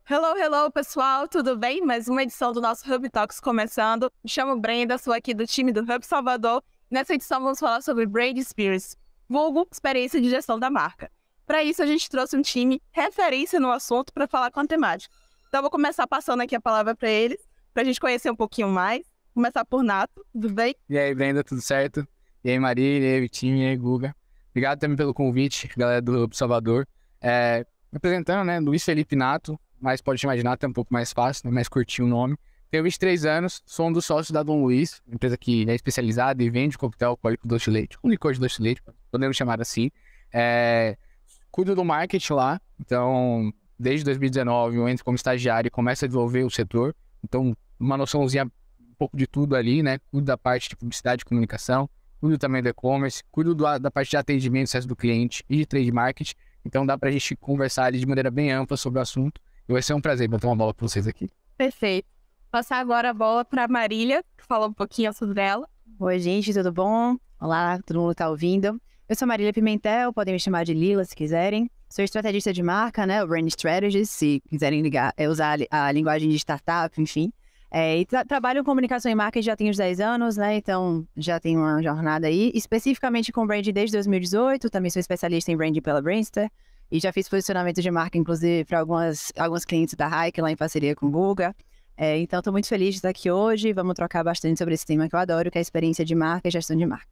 Hello, hello, pessoal, tudo bem? Mais uma edição do nosso Hub Talks começando. Me chamo Brenda, sou aqui do time do Hub Salvador. Nessa edição vamos falar sobre Brand Experience, vulgo experiência de gestão da marca. Para isso a gente trouxe um time referência no assunto para falar com a temática. Então vou começar passando aqui a palavra para eles, para a gente conhecer um pouquinho mais. Começar por Nato, tudo bem? E aí, Brenda, tudo certo? E aí, Marília, e aí, Vitinho, e aí, Guga. Obrigado também pelo convite, galera do Hub Salvador. Me apresentando, né, Luiz Felipe Nato, mas pode chamar de Nato, é um pouco mais fácil, né, mais curtinho o nome. Tenho 23 anos, sou um dos sócios da Dom Luiz, empresa que é especializada e vende coquetel alcoólico doce de leite, um licor de doce de leite, podemos chamar assim. Cuido do marketing lá, então, desde 2019 eu entro como estagiário e começo a desenvolver o setor. Então, uma noçãozinha, um pouco de tudo ali, né, cuido da parte de publicidade e comunicação, cuido também do e-commerce, cuido da parte de atendimento, acesso do cliente e de trade marketing. Então dá pra gente conversar ali de maneira bem ampla sobre o assunto. E vai ser um prazer botar uma bola pra vocês aqui. Perfeito. Passar agora a bola para Marília, que falou um pouquinho sobre ela. Oi, gente, tudo bom? Olá, todo mundo tá ouvindo. Eu sou Marília Pimentel, podem me chamar de Lila se quiserem. Sou estrategista de marca, né? O Brand Strategist, se quiserem usar a linguagem de startup, enfim. E trabalho com comunicação e marketing já tenho uns 10 anos, né? Então já tenho uma jornada aí. Especificamente com brand desde 2018. Também sou especialista em brand pela Brainster. E já fiz posicionamento de marca, inclusive, para alguns clientes da Hike, lá em parceria com o Guga. Então estou muito feliz de estar aqui hoje. Vamos trocar bastante sobre esse tema que eu adoro, que é a experiência de marca e gestão de marca.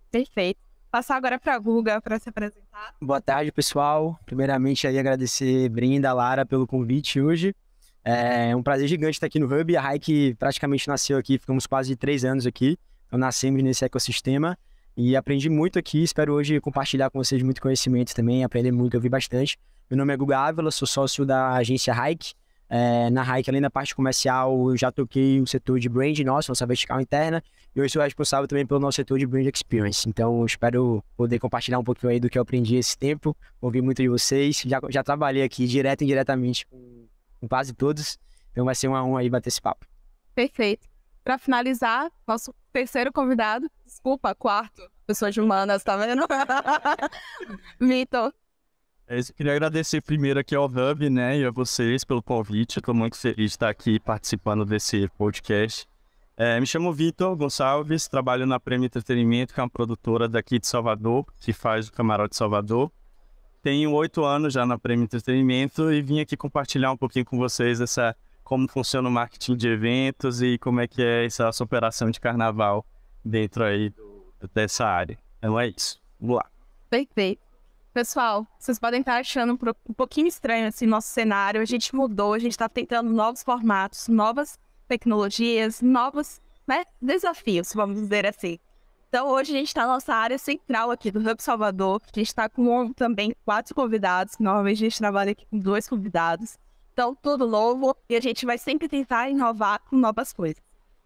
Perfeito. Passar agora para a Guga para se apresentar. Boa tarde, pessoal. Primeiramente, aí agradecer Brenda, Lara pelo convite hoje. É um prazer gigante estar aqui no Hub. A Hike praticamente nasceu aqui, ficamos quase 3 anos aqui. Então nascemos nesse ecossistema e aprendi muito aqui. Espero hoje compartilhar com vocês muito conhecimento também, aprender muito, ouvir bastante. Meu nome é Guga Ávila, sou sócio da agência Hike. Na Hike, além da parte comercial, eu já toquei o setor de brand nossa vertical interna. E hoje sou responsável também pelo nosso setor de brand experience. Então espero poder compartilhar um pouquinho aí do que eu aprendi esse tempo, ouvir muito de vocês. Já trabalhei aqui direto e indiretamente com quase todos, então vai ser uma honra aí bater esse papo. Perfeito. Para finalizar, nosso terceiro convidado, quarto, pessoa de humanas, tá vendo? Vitor. Eu queria agradecer primeiro aqui ao Hub, né, e a vocês pelo convite. Eu tô muito feliz de estar aqui participando desse podcast. Me chamo Vitor Gonçalves, trabalho na Prêmio Entretenimento, que é uma produtora daqui de Salvador, que faz o Camarote Salvador. Tenho 8 anos já na Prêmio Entretenimento e vim aqui compartilhar um pouquinho com vocês como funciona o marketing de eventos e como é que é essa operação de carnaval dentro aí dessa área. Então é isso. Vamos lá. Perfeito. Pessoal, vocês podem estar achando um pouquinho estranho assim nosso cenário. A gente mudou, a gente está tentando novos formatos, novas tecnologias, novos, né, desafios, vamos dizer assim. Então, hoje a gente está na nossa área central aqui do Hub Salvador. A gente está com também 4 convidados. Normalmente a gente trabalha aqui com 2 convidados. Então, tudo novo e a gente vai sempre tentar inovar com novas coisas.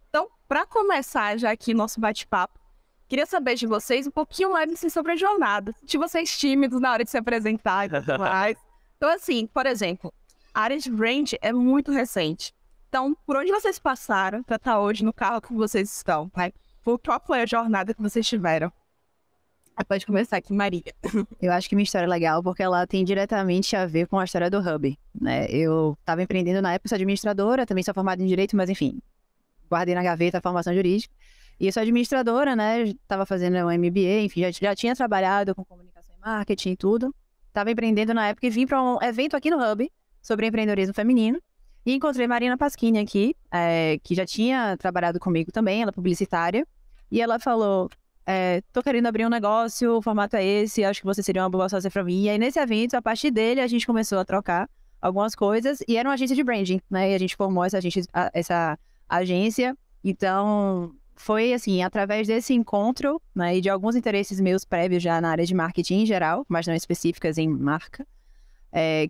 Então, para começar já aqui nosso bate-papo, queria saber de vocês um pouquinho mais assim, sobre a jornada. De vocês tímidos na hora de se apresentar e tudo mais. Então, assim, por exemplo, a área de brand é muito recente. Então, por onde vocês passaram para estar hoje no carro que vocês estão, pai? Qual foi a jornada que vocês tiveram? Pode começar aqui, Marília. Eu acho que minha história é legal porque ela tem diretamente a ver com a história do Hub, né? Eu estava empreendendo na época, sou administradora, também sou formada em Direito, mas enfim, guardei na gaveta a formação jurídica. E eu sou administradora, né? Estava fazendo um MBA, enfim, já tinha trabalhado com comunicação e marketing e tudo. Estava empreendendo na época e vim para um evento aqui no Hub sobre empreendedorismo feminino. E encontrei Marina Pasquini aqui, que já tinha trabalhado comigo também, ela é publicitária. E ela falou, tô querendo abrir um negócio, o formato é esse, acho que você seria uma boa sócia pra mim. E aí nesse evento, a partir dele, a gente começou a trocar algumas coisas. E era uma agência de branding, né? E a gente formou essa agência. Então, foi assim, através desse encontro, né? E de alguns interesses meus prévios já na área de marketing em geral, mas não específicas em marca.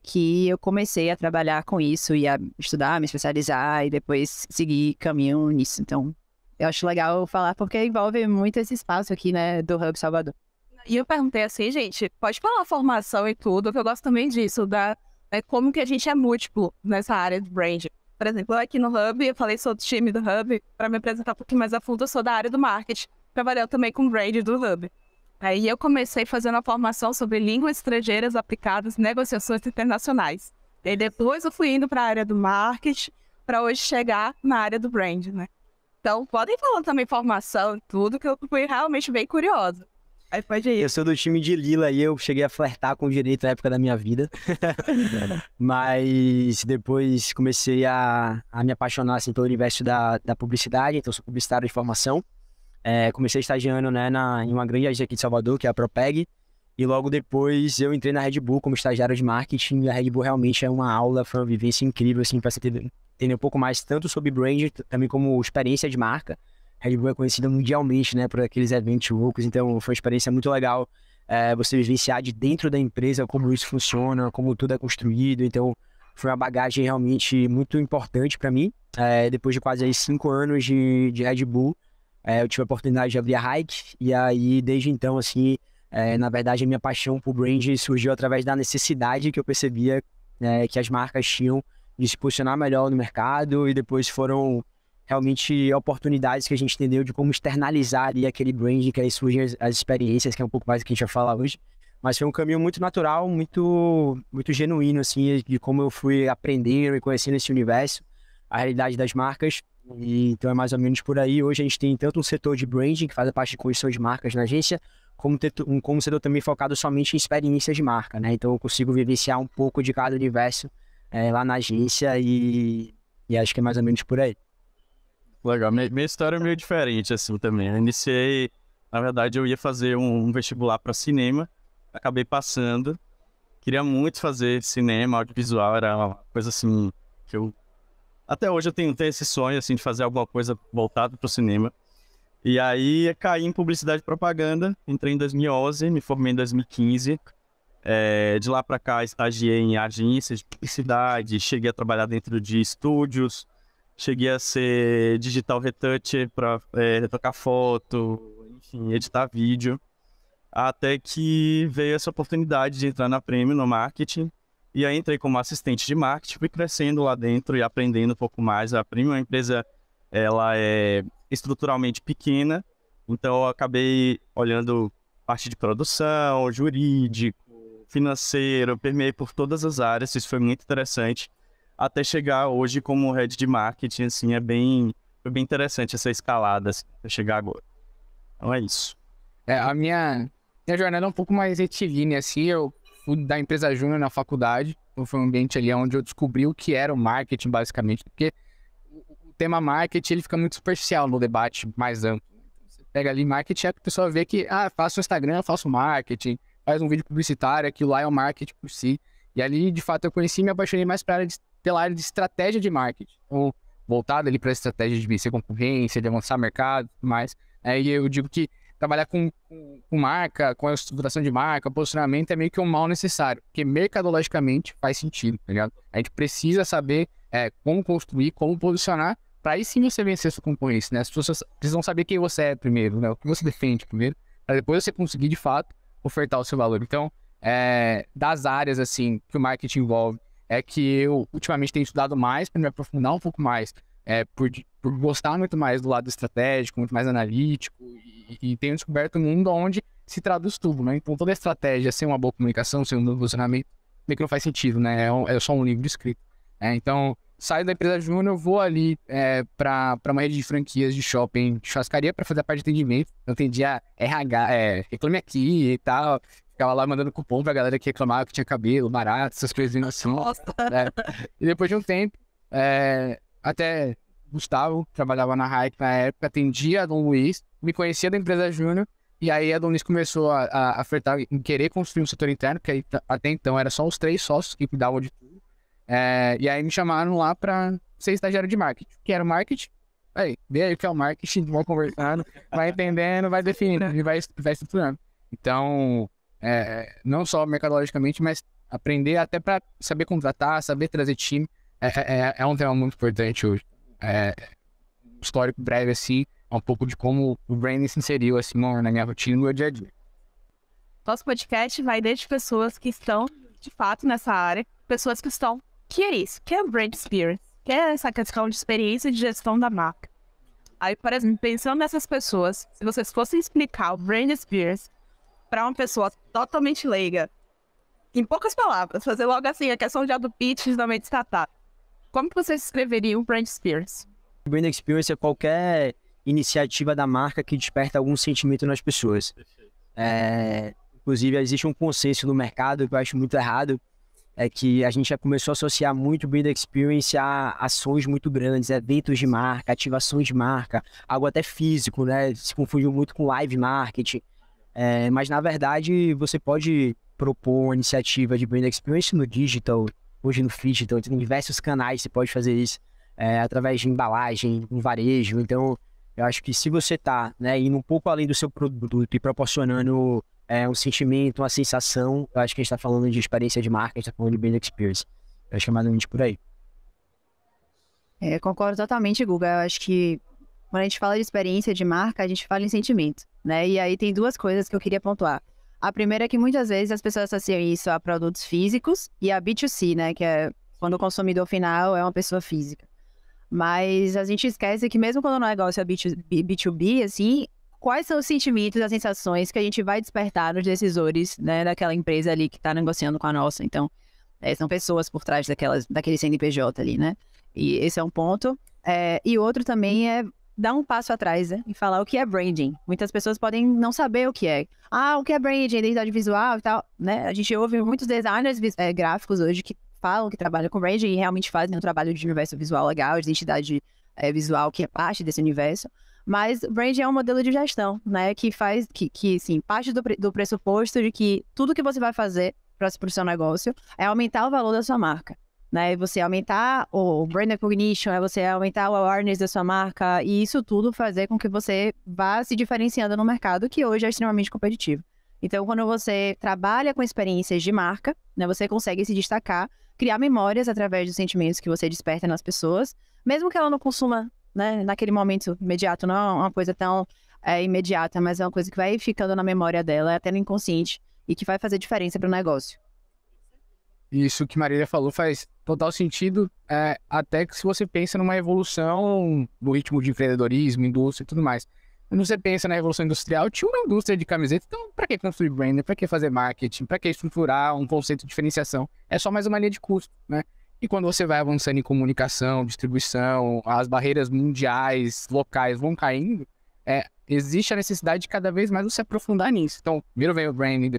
Que eu comecei a trabalhar com isso e a estudar, me especializar e depois seguir caminho nisso. Então, eu acho legal falar porque envolve muito esse espaço aqui, né, do Hub Salvador. E eu perguntei assim, gente, pode falar formação e tudo, que eu gosto também disso, como que a gente é múltiplo nessa área de brand. Por exemplo, eu aqui no Hub, eu falei, sou do time do Hub, para me apresentar um pouquinho mais a fundo, eu sou da área do marketing, trabalhando também com brand do Hub. Aí eu comecei fazendo a formação sobre línguas estrangeiras aplicadas em negociações internacionais. E depois eu fui indo para a área do marketing, para hoje chegar na área do brand, né? Então, podem falar também formação e tudo, que eu fui realmente bem curiosa. Aí pode ir. Eu sou do time de Lila e eu cheguei a flertar com o direito na época da minha vida. Mas depois comecei a me apaixonar assim, pelo universo da publicidade, então sou publicitário de formação. Comecei estagiando, né, em uma grande agência aqui de Salvador, que é a Propeg. E logo depois eu entrei na Red Bull como estagiário de marketing. E a Red Bull realmente é uma aula, foi uma vivência incrível, assim, para você entender um pouco mais tanto sobre brand, também como experiência de marca. A Red Bull é conhecida mundialmente, né, por aqueles eventos loucos, então foi uma experiência muito legal você vivenciar de dentro da empresa como isso funciona, como tudo é construído. Então foi uma bagagem realmente muito importante para mim. Depois de quase aí 5 anos de Red Bull, eu tive a oportunidade de abrir a Hike, e aí desde então, assim, na verdade a minha paixão por brand surgiu através da necessidade que eu percebia que as marcas tinham de se posicionar melhor no mercado, e depois foram realmente oportunidades que a gente entendeu de como externalizar ali aquele brand, que aí surgem as experiências, que é um pouco mais do que a gente vai falar hoje. Mas foi um caminho muito natural, muito genuíno, assim, de como eu fui aprendendo e conhecendo esse universo, a realidade das marcas. E então é mais ou menos por aí. Hoje a gente tem tanto um setor de branding, que faz a parte de construção de marcas na agência, como um setor também focado somente em experiências de marca, né? Então eu consigo vivenciar um pouco de cada universo lá na agência e acho que é mais ou menos por aí. Legal, minha história é meio diferente assim também. Eu iniciei, na verdade eu ia fazer um vestibular para cinema, acabei passando, queria muito fazer cinema, audiovisual, era uma coisa assim que até hoje eu tenho esse sonho assim de fazer alguma coisa voltada para o cinema. E aí caí em publicidade e propaganda, entrei em 2011, me formei em 2015. De lá para cá estagiei em agências de publicidade, cheguei a trabalhar dentro de estúdios, cheguei a ser digital retoucher para retocar foto, enfim, editar vídeo. Até que veio essa oportunidade de entrar na Premium no marketing. E aí entrei como assistente de marketing, fui crescendo lá dentro e aprendendo um pouco mais. A Premium é uma empresa, ela é estruturalmente pequena, então eu acabei olhando parte de produção, jurídico, financeiro, permeei por todas as áreas, isso foi muito interessante. Até chegar hoje como head de marketing, assim, foi bem interessante essa escalada, assim, até chegar agora. Então é isso. A minha jornada é um pouco mais retilínea, assim. Eu fui da empresa júnior na faculdade, então foi um ambiente ali onde eu descobri o que era o marketing, basicamente, porque o tema marketing, ele fica muito superficial no debate mais amplo. Você pega ali marketing, a pessoa vê que, faço Instagram, faço marketing, faz um vídeo publicitário, aquilo lá é o marketing por si. E ali, de fato, eu conheci e me apaixonei mais pela área de estratégia de marketing. Então, voltado ali para a estratégia de vencer concorrência, de avançar mercado e tudo mais. E eu digo que trabalhar com marca, com a estruturação de marca, posicionamento é meio que um mal necessário, porque mercadologicamente faz sentido, tá ligado? A gente precisa saber como construir, como posicionar, para aí sim você vencer sua concorrência, né? As pessoas precisam saber quem você é primeiro, né? O que você defende primeiro, para depois você conseguir, de fato, ofertar o seu valor. Então, das áreas, assim, que o marketing envolve, que eu ultimamente tenho estudado mais para me aprofundar um pouco mais, por gostar muito mais do lado estratégico, muito mais analítico, e tenho descoberto um mundo onde se traduz tudo, né? Então toda a estratégia, sem uma boa comunicação, sem um bom posicionamento, meio que não faz sentido, né? É só um livro escrito. Então, saio da empresa júnior, vou ali para uma rede de franquias de shopping, de churrascaria, para fazer a parte de atendimento. Eu atendia RH, reclame aqui e tal. Ficava lá mandando cupom pra galera que reclamava que tinha cabelo barato, essas coisas assim. E depois de um tempo, até Gustavo trabalhava na Hike na época, atendia a Dom Luiz, me conhecia da empresa júnior, e aí a Dom Luiz começou a ofertar em querer construir um setor interno, que aí, até então era só os 3 sócios que cuidavam de tudo. E aí me chamaram lá pra ser estagiário de marketing. Que era o marketing? Vê aí o que é o marketing, vão conversando, vai entendendo, vai definindo e vai estruturando. Então, não só mercadologicamente, mas aprender até para saber contratar, saber trazer time, é um tema muito importante hoje. Um histórico breve, assim, um pouco de como o branding se inseriu, assim, na minha rotina, no meu dia a dia. Nosso podcast vai desde pessoas que estão, de fato, nessa área, pessoas que estão, que é isso? Que é o brand experience? Que é essa questão de experiência de gestão da marca? Aí, por exemplo, pensando nessas pessoas, se vocês fossem explicar o brand experience para uma pessoa totalmente leiga, em poucas palavras, fazer logo assim, a questão já do pitch da mente startup. Como que vocês escreveriam o Brand Experience? Brand Experience é qualquer iniciativa da marca que desperta algum sentimento nas pessoas. Inclusive, existe um consenso no mercado que eu acho muito errado, é que a gente já começou a associar muito Brand Experience a ações muito grandes, eventos de marca, ativações de marca, algo até físico, né? Se confundiu muito com live marketing. Mas, na verdade, você pode propor uma iniciativa de Brand Experience no digital, hoje no digital, em diversos canais você pode fazer isso, através de embalagem, um varejo. Então, eu acho que se você está, né, indo um pouco além do seu produto e proporcionando um sentimento, uma sensação, eu acho que a gente está falando de experiência de marca, a gente está falando de Brand Experience. Eu acho que é mais ou menos por aí. Concordo totalmente, Guga. Eu acho que quando a gente fala de experiência de marca, a gente fala em sentimento, né? E aí tem duas coisas que eu queria pontuar. A primeira é que muitas vezes as pessoas associam isso a produtos físicos e a B2C, né? Que é quando o consumidor final é uma pessoa física. Mas a gente esquece que mesmo quando o negócio é B2B, assim, quais são os sentimentos, as sensações que a gente vai despertar nos decisores, né, daquela empresa ali que está negociando com a nossa. Então, são pessoas por trás daquele CNPJ ali, né? E esse é um ponto. E outro também é dar um passo atrás, né, e falar o que é branding. Muitas pessoas podem não saber o que é. O que é branding, identidade visual e tal, né? A gente ouve muitos designers gráficos hoje que falam que trabalham com branding e realmente fazem um trabalho de universo visual legal, de identidade visual que é parte desse universo. Mas branding é um modelo de gestão, né? Que faz, sim, parte do pressuposto de que tudo que você vai fazer para o seu negócio é aumentar o valor da sua marca, né? Você aumentar o brand recognition, você aumentar o awareness da sua marca, e isso tudo fazer com que você vá se diferenciando no mercado, que hoje é extremamente competitivo. Então, quando você trabalha com experiências de marca, né, você consegue se destacar, criar memórias através dos sentimentos que você desperta nas pessoas, mesmo que ela não consuma, né, naquele momento imediato, não é uma coisa tão imediata, mas é uma coisa que vai ficando na memória dela, até no inconsciente, e que vai fazer diferença para o negócio. Isso que Marília falou faz total sentido, até que se você pensa numa evolução do ritmo de empreendedorismo, indústria e tudo mais. Quando você pensa na revolução industrial, tinha uma indústria de camiseta, então para que construir brand, para que fazer marketing, para que estruturar um conceito de diferenciação? É só mais uma linha de custo, né? E quando você vai avançando em comunicação, distribuição, as barreiras mundiais, locais vão caindo, existe a necessidade de cada vez mais você aprofundar nisso. Então, primeiro vem o branding,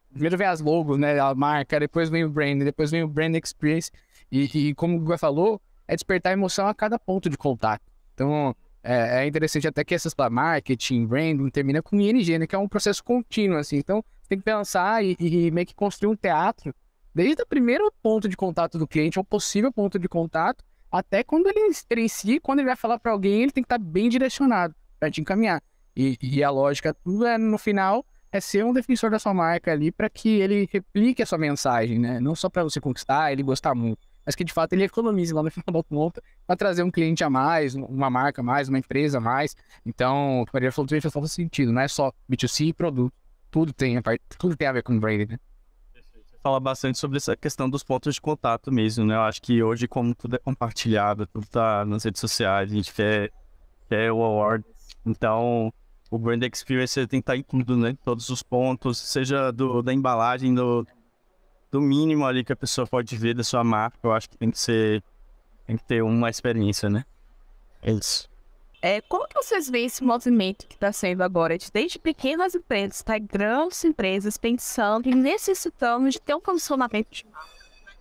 primeiro vem as logos, né, a marca, depois vem o branding, depois vem o brand experience. E como o Guga falou, é despertar emoção a cada ponto de contato. Então, é interessante até que essas marketing, branding, termina com ING, né, que é um processo contínuo, assim. Então, você tem que pensar e meio que construir um teatro desde o primeiro ponto de contato do cliente, ou possível ponto de contato, até quando ele experiencia, quando ele vai falar para alguém, ele tem que estar bem direcionado para te encaminhar. E a lógica, tudo no final, é ser um defensor da sua marca ali para que ele replique a sua mensagem, né? Não só para você conquistar, ele gostar muito, mas que de fato ele economize lá no final da conta para trazer um cliente a mais, uma marca a mais, uma empresa a mais. Então, o que a Maria falou também faz todo sentido, não é só B2C e produto. Tudo tem a ver com branding, né? Fala bastante sobre essa questão dos pontos de contato mesmo, né? Eu acho que hoje, como tudo é compartilhado, tudo tá nas redes sociais, a gente quer o award. Então, o brand experience tem que estar em tudo, né? Todos os pontos, seja da embalagem, do mínimo ali que a pessoa pode ver da sua marca. Eu acho que tem que ter uma experiência, né? É isso. Como que vocês veem esse movimento que está sendo agora, desde pequenas empresas até grandes empresas pensando e necessitando de ter um posicionamento de marca?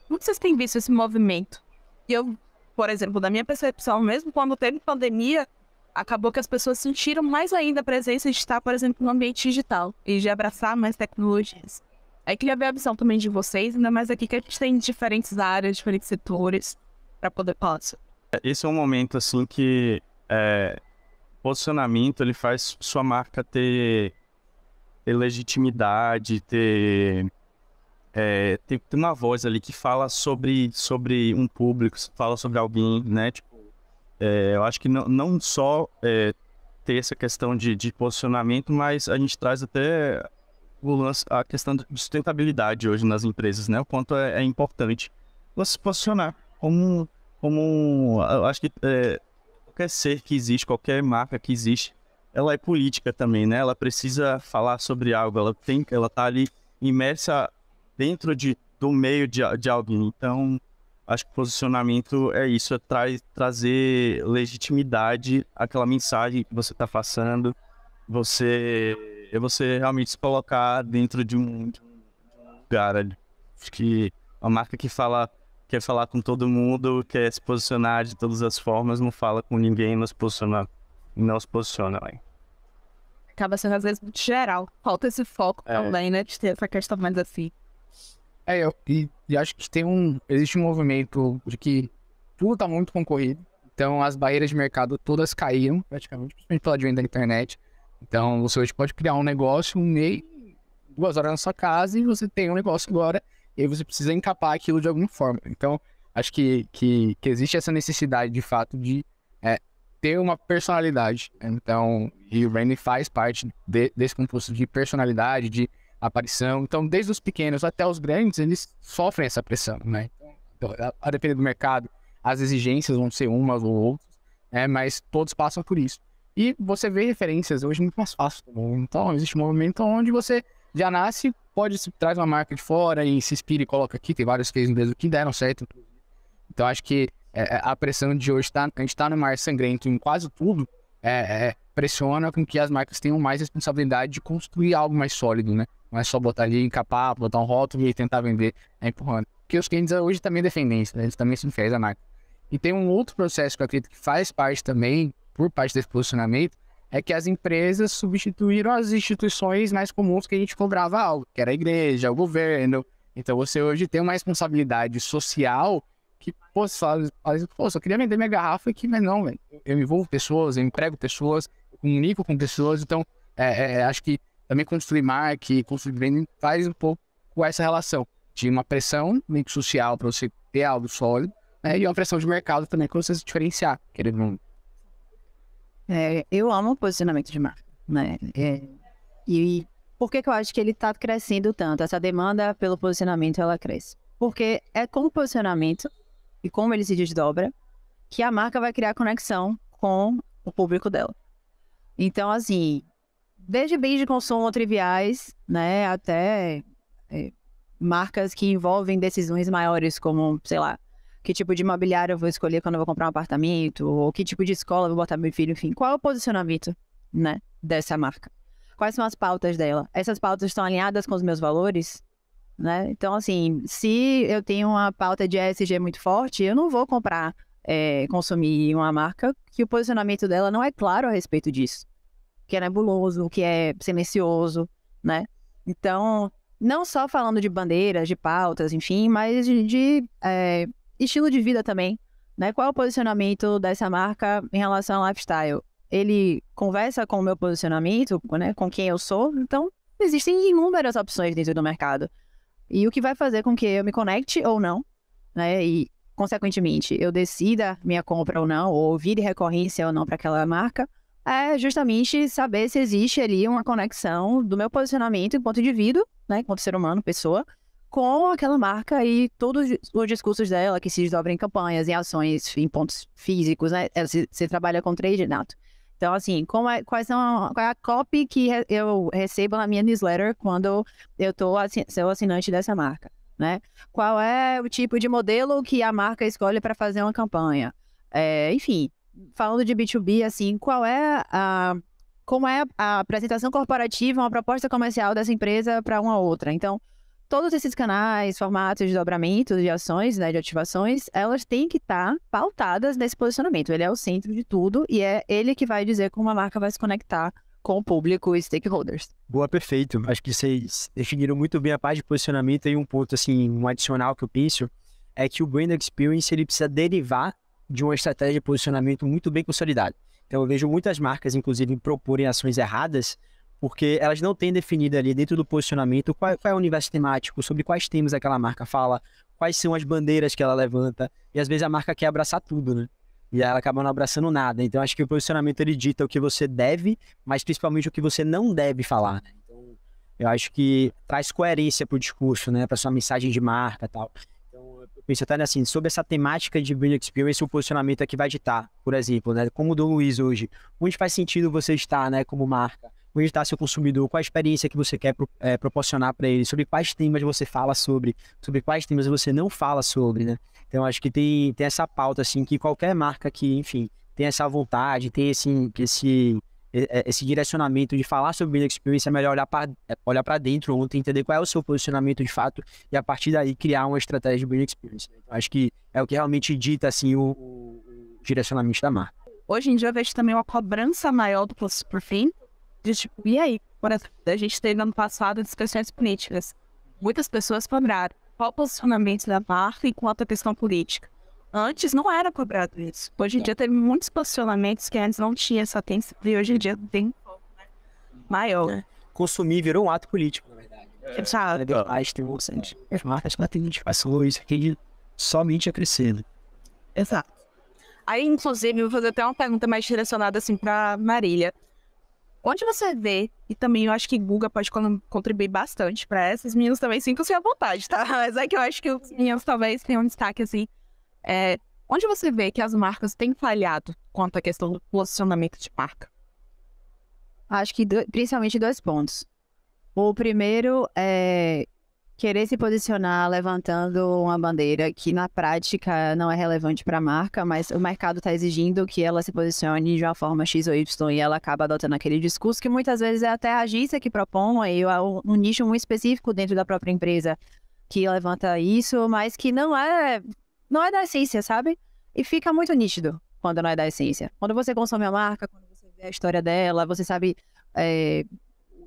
Como vocês têm visto esse movimento? E eu, por exemplo, da minha percepção, mesmo quando teve pandemia, acabou que as pessoas sentiram mais ainda a presença de estar, por exemplo, no ambiente digital e de abraçar mais tecnologias. Aí queria ver a visão também de vocês, ainda mais aqui que a gente tem diferentes áreas, diferentes setores, para poder passar. Esse é um momento, assim, que posicionamento, ele faz sua marca ter legitimidade, ter uma voz ali que fala sobre um público, fala sobre alguém, né? Tipo, eu acho que não só ter essa questão de posicionamento, mas a gente traz até a questão de sustentabilidade hoje nas empresas, né? O quanto é importante você se posicionar como eu acho que qualquer ser que existe, qualquer marca que existe, ela é política também, né? Ela precisa falar sobre algo, ela tá ali imersa dentro do meio de alguém. Então, acho que posicionamento é isso, é trazer legitimidade àquela mensagem que você está passando, você realmente se colocar dentro de um lugar ali. Acho que uma marca que quer falar com todo mundo, quer se posicionar de todas as formas, não fala com ninguém, não se posiciona. Né? Acaba sendo, às vezes, muito geral. Falta esse foco também, né? De ter essa questão mais assim. E acho que existe um movimento de que tudo tá muito concorrido. Então, as barreiras de mercado todas caíram, praticamente, principalmente pela advento da internet. Então, você hoje pode criar um negócio, 2 horas na sua casa, e você tem um negócio agora, e aí você precisa encapar aquilo de alguma forma. Então, acho que existe essa necessidade, de fato, de ter uma personalidade. Então, e o branding faz parte desse composto de personalidade, de aparição. Então, desde os pequenos até os grandes, eles sofrem essa pressão, né? Então, a depender do mercado, as exigências vão ser umas ou outras, mas todos passam por isso. E você vê referências hoje muito mais fácil. Então, existe um movimento onde você já nasce, traz uma marca de fora e se inspira e coloca aqui. Tem vários cases mesmo que deram certo. Então, acho que a pressão de hoje, a gente tá no mar sangrento em quase tudo, pressiona com que as marcas tenham mais responsabilidade de construir algo mais sólido, né? Não é só botar ali, encapar, botar um rótulo e tentar vender, empurrando. Porque os clientes hoje também defendem isso, né? Eles também se inferem a marca. E tem um outro processo que eu acredito que faz parte também, por parte desse posicionamento, é que as empresas substituíram as instituições mais comuns que a gente cobrava algo, que era a igreja, o governo. Então você hoje tem uma responsabilidade social que, pô, você fala, pô, só queria vender minha garrafa aqui, mas não, velho. Eu envolvo pessoas, eu emprego pessoas, eu comunico com pessoas, então acho que também construir marca e construir branding faz um pouco com essa relação de uma pressão meio que social para você ter algo sólido, né, e uma pressão de mercado também para você se diferenciar, querendo ou não. Eu amo o posicionamento de marca, né? E por que eu acho que ele está crescendo tanto? Essa demanda pelo posicionamento, ela cresce. Porque é com o posicionamento e como ele se desdobra que a marca vai criar conexão com o público dela. Então, assim, desde bens de consumo triviais, né, até marcas que envolvem decisões maiores, como, sei lá, que tipo de imobiliário eu vou escolher quando eu vou comprar um apartamento, ou que tipo de escola eu vou botar meu filho, enfim. Qual é o posicionamento, né, dessa marca? Quais são as pautas dela? Essas pautas estão alinhadas com os meus valores, né? Então, assim, se eu tenho uma pauta de ESG muito forte, eu não vou consumir uma marca que o posicionamento dela não é claro a respeito disso. Que é nebuloso, que é silencioso, né? Então, não só falando de bandeiras, de pautas, enfim, mas de estilo de vida também, né? Qual é o posicionamento dessa marca em relação ao lifestyle? Ele conversa com o meu posicionamento, né? Com quem eu sou? Então, existem inúmeras opções dentro do mercado. E o que vai fazer com que eu me conecte ou não, né? E, consequentemente, eu decida minha compra ou não, ou vire recorrência ou não para aquela marca, é justamente saber se existe ali uma conexão do meu posicionamento enquanto indivíduo, né? Enquanto ser humano, pessoa, com aquela marca e todos os discursos dela que se desdobram em campanhas, em ações, em pontos físicos, né? Você trabalha com trade, Nato. Então, assim, qual é a copy que eu recebo na minha newsletter quando eu sou assinante dessa marca, né? Qual é o tipo de modelo que a marca escolhe para fazer uma campanha? Enfim, falando de B2B, assim, como é a apresentação corporativa, uma proposta comercial dessa empresa para uma outra? Então, todos esses canais, formatos de dobramentos, de ações, né, de ativações, elas têm que estar pautadas nesse posicionamento. Ele é o centro de tudo e é ele que vai dizer como a marca vai se conectar com o público e stakeholders. Boa, perfeito. Acho que vocês definiram muito bem a parte de posicionamento e um ponto, assim, um adicional que eu penso é que o Brand Experience, ele precisa derivar de uma estratégia de posicionamento muito bem consolidada. Então, eu vejo muitas marcas, inclusive, proporem ações erradas porque elas não têm definido ali dentro do posicionamento qual é o universo temático, sobre quais temas aquela marca fala, quais são as bandeiras que ela levanta, e às vezes a marca quer abraçar tudo, né? E ela acaba não abraçando nada. Então, acho que o posicionamento, ele dita o que você deve, mas principalmente o que você não deve falar, né? Então, eu acho que traz coerência para o discurso, né? Para sua mensagem de marca e tal. Então, eu penso até assim, sobre essa temática de Brand Experience, o posicionamento é que vai ditar, por exemplo, né? Como o do Luiz hoje, onde faz sentido você estar, né? Como marca, onde está seu consumidor, qual a experiência que você quer proporcionar para ele, sobre quais temas você fala sobre quais temas você não fala sobre, né? Então, acho que tem essa pauta, assim, que qualquer marca que, enfim, tem essa vontade, tem esse direcionamento de falar sobre Brand Experience, é melhor olhar para dentro ontem, entender qual é o seu posicionamento de fato e a partir daí criar uma estratégia de Brand Experience. Então, acho que é o que realmente dita assim, o direcionamento da marca. Hoje em dia eu vejo também uma cobrança maior do posto por fim, de tipo, e aí? Por exemplo, a gente teve ano passado discussões políticas. Muitas pessoas cobraram qual o posicionamento da marca enquanto a questão política. Antes não era cobrado isso. Hoje em dia teve muitos posicionamentos que antes não tinha essa atenção e hoje em dia tem um pouco, né, maior. Consumir virou um ato político, na verdade. Sabe? As marcas que têm passou isso aqui somente a crescer. Né? Exato. Aí, inclusive, eu vou fazer até uma pergunta mais direcionada assim para Marília. Onde você vê, e também eu acho que Guga pode contribuir bastante para essas meninas também, sintam-se à vontade, tá? Mas é que eu acho que os meninos talvez tenham um destaque assim. Onde você vê que as marcas têm falhado quanto à questão do posicionamento de marca? Acho que principalmente 2 pontos. O primeiro é querer se posicionar levantando uma bandeira que na prática não é relevante para a marca, mas o mercado está exigindo que ela se posicione de uma forma X ou Y e ela acaba adotando aquele discurso que muitas vezes é até a agência que propõe ou um nicho muito específico dentro da própria empresa que levanta isso, mas que não é da essência, sabe? E fica muito nítido quando não é da essência. Quando você consome a marca, quando você vê a história dela, você sabe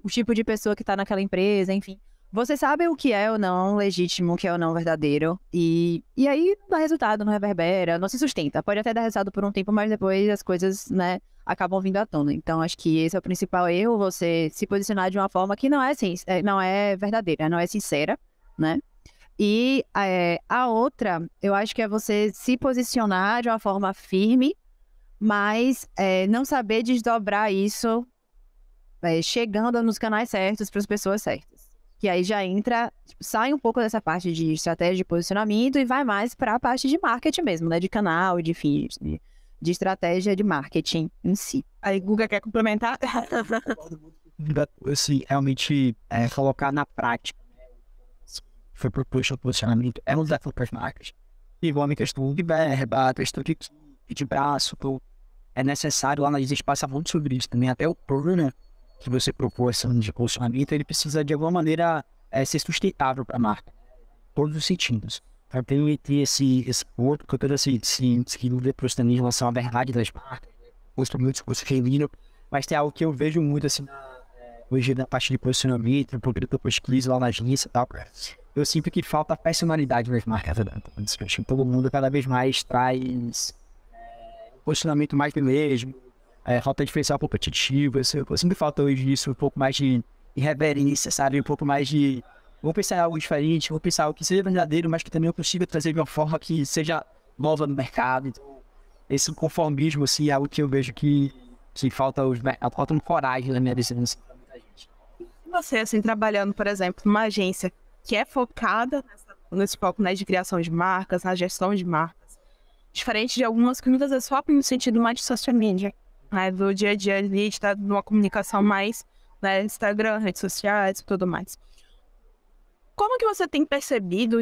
o tipo de pessoa que está naquela empresa, enfim. Você sabe o que é ou não legítimo, o que é ou não verdadeiro. E aí não dá resultado, não reverbera, não se sustenta. Pode até dar resultado por um tempo, mas depois as coisas, né, acabam vindo à tona. Então, acho que esse é o principal erro, você se posicionar de uma forma que não é verdadeira, não é sincera, né? E a outra, eu acho que é você se posicionar de uma forma firme, mas não saber desdobrar isso chegando nos canais certos para as pessoas certas. Que aí já entra, sai um pouco dessa parte de estratégia de posicionamento e vai mais para a parte de marketing mesmo, né? De canal, de estratégia de marketing em si. Aí, Guga, quer complementar? Assim, realmente colocar na prática. Foi proposto o posicionamento, é um desafio para as marcas. Igual a questão de verba, a questão de braço, é necessário, lá na Disney passa muito sobre isso também, até o plano que você propôs de posicionamento, ele precisa de alguma maneira ser sustentável para a marca, todos os sentidos. Então tem que ter esse ponto, que eu quero assim, que não depois também em relação à verdade das marcas, mostra muito discurso feminino, mas tem algo que eu vejo muito assim, hoje na parte de posicionamento, porque eu pesquiso lá na agência e tal, eu sinto que falta personalidade nas marcas, né? Eu acho que todo mundo cada vez mais traz posicionamento mais mesmo, falta diferencial competitivo, eu sinto falta hoje disso, um pouco mais de irreverência, sabe? Um pouco mais de, vou pensar em algo diferente, vou pensar algo que seja verdadeiro, mas que também eu consiga trazer de uma forma que seja nova no mercado. Então, esse conformismo, assim, é algo que eu vejo que falta uma coragem na minha visão, assim, pra muita gente. E você, assim, trabalhando, por exemplo, numa agência que é focada nesse foco, né, de criação de marcas, na gestão de marcas, diferente de algumas que muitas vezes focam no sentido mais de social media, né, do dia a dia ali, de estar numa comunicação mais, né, Instagram, redes sociais e tudo mais. Como que você tem percebido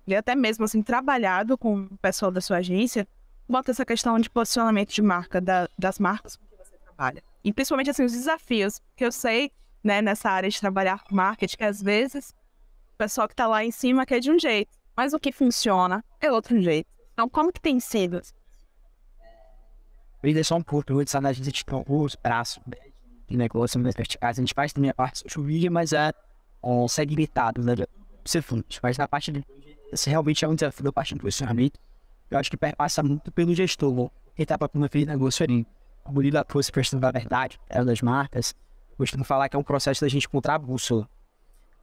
e até mesmo assim trabalhado com o pessoal da sua agência, quanto essa questão de posicionamento de marca das marcas com que você trabalha? E principalmente assim os desafios, que eu sei, né, nessa área de trabalhar com marketing, que às vezes o pessoal que está lá em cima quer de um jeito, mas o que funciona é outro jeito. Então, como que tem sido? Ainda só um pouco, antes da agência de os braços de negócio mais verticais, a gente faz também a parte social media, mas segmentado, né? Mas na parte de esse realmente é um desafio da parte do posicionamento. Eu acho que passa muito pelo gestor, que está para fazer negócio ali. A Murilo fosse questão da verdade, das marcas, costumo falar que é um processo da gente encontrar a bússola.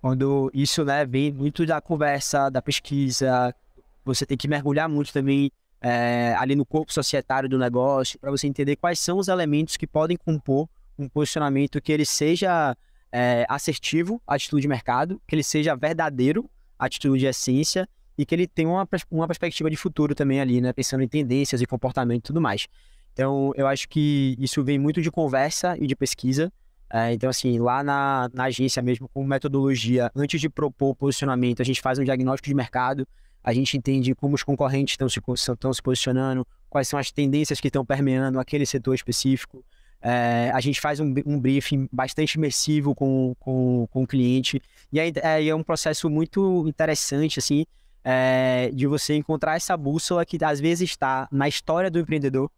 Quando isso, né, vem muito da conversa, da pesquisa, você tem que mergulhar muito também ali no corpo societário do negócio, para você entender quais são os elementos que podem compor um posicionamento que ele seja assertivo, atitude de mercado, que ele seja verdadeiro, atitude de essência, e que ele tenha uma perspectiva de futuro também ali, né, pensando em tendências e comportamento e tudo mais. Então, eu acho que isso vem muito de conversa e de pesquisa. Então, assim, lá na agência mesmo, com metodologia, antes de propor o posicionamento, a gente faz um diagnóstico de mercado, a gente entende como os concorrentes estão se posicionando, quais são as tendências que estão permeando aquele setor específico. A gente faz um briefing bastante imersivo com o cliente. E aí é um processo muito interessante, assim, de você encontrar essa bússola que às vezes está na história do empreendedor.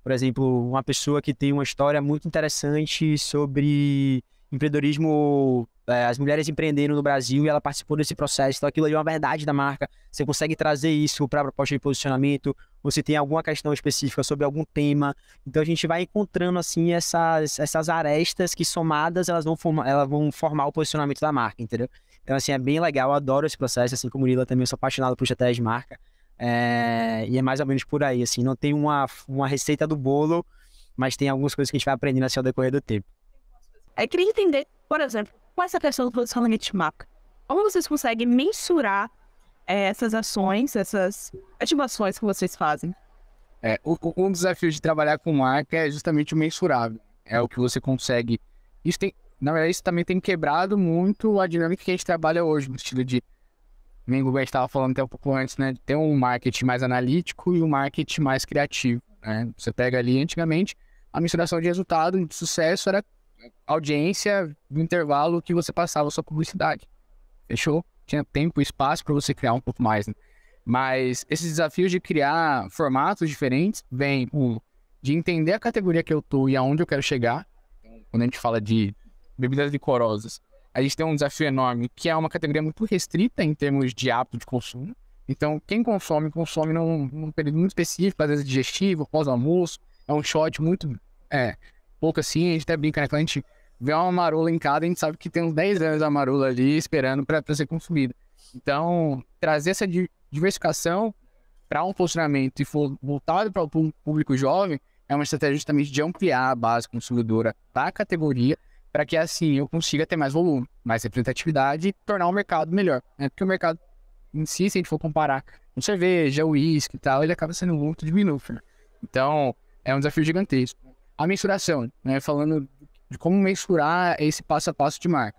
Por exemplo, uma pessoa que tem uma história muito interessante sobre empreendedorismo, as mulheres empreendendo no Brasil, e ela participou desse processo, então aquilo ali é uma verdade da marca. Você consegue trazer isso para a proposta de posicionamento, você tem alguma questão específica sobre algum tema, então a gente vai encontrando assim essas arestas que somadas elas vão formar o posicionamento da marca, entendeu? Então assim, é bem legal, eu adoro esse processo, assim como o Lila também, eu sou apaixonado por estratégia de marca. E é mais ou menos por aí, assim, não tem uma receita do bolo, mas tem algumas coisas que a gente vai aprendendo assim ao decorrer do tempo. Eu queria entender, por exemplo, qual é essa questão do posicionamento de marca? Como vocês conseguem mensurar essas ações, essas ativações que vocês fazem? Um desafio de trabalhar com marca é justamente o mensurável. É o que você consegue... Na verdade, isso também tem quebrado muito a dinâmica que a gente trabalha hoje, no estilo de... O Google estava falando até um pouco antes, né? Tem um marketing mais analítico e um marketing mais criativo, né? Você pega ali, antigamente, a mensuração de resultado de sucesso era audiência do intervalo que você passava a sua publicidade. Fechou? Tinha tempo e espaço para você criar um pouco mais, né? Mas esses desafios de criar formatos diferentes vêm de entender a categoria que eu tô e aonde eu quero chegar. Quando a gente fala de bebidas licorosas, a gente tem um desafio enorme, que é uma categoria muito restrita em termos de hábito de consumo. Então, quem consome num período muito específico, às vezes digestivo, pós-almoço, é um shot muito pouco assim, a gente até brinca, né? Quando a gente vê uma marola em casa, a gente sabe que tem uns 10 anos da marola ali esperando para ser consumida. Então, trazer essa diversificação para um posicionamento e for voltado para o público jovem é uma estratégia justamente de ampliar a base consumidora da categoria, para que assim eu consiga ter mais volume, mais representatividade e tornar o mercado melhor, né? Porque o mercado em si, se a gente for comparar com cerveja, uísque e tal, ele acaba sendo muito diminuto, né? Então, é um desafio gigantesco. A mensuração, né? Falando de como mensurar esse passo a passo de marca.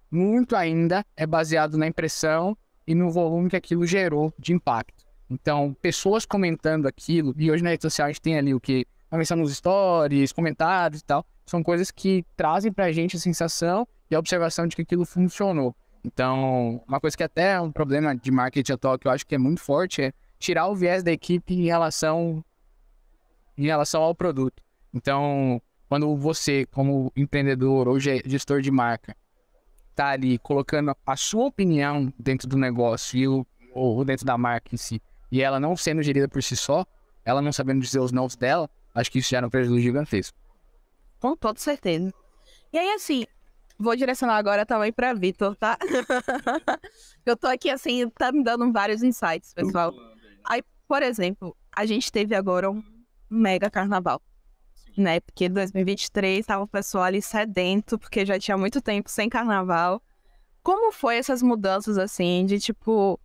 Muito ainda é baseado na impressão e no volume que aquilo gerou de impacto. Então, pessoas comentando aquilo, e hoje na rede social a gente tem ali o que? A menção nos stories, comentários e tal, são coisas que trazem pra gente a sensação e a observação de que aquilo funcionou. Então, uma coisa que até é um problema de marketing atual que eu acho que é muito forte é tirar o viés da equipe em relação ao produto. Então, quando você, como empreendedor ou gestor de marca, tá ali colocando a sua opinião dentro do negócio ou dentro da marca em si, e ela não sendo gerida por si só, ela não sabendo dizer os nãos dela, acho que isso já é um prejuízo gigantesco. Com toda certeza. E aí, assim, vou direcionar agora também para Vitor, tá? Eu tô aqui, assim, tá me dando vários insights, pessoal. Aí, por exemplo, a gente teve agora um mega carnaval, né? Porque 2023 tava o pessoal ali sedento, porque já tinha muito tempo sem carnaval. Como foi essas mudanças, assim, de, tipo,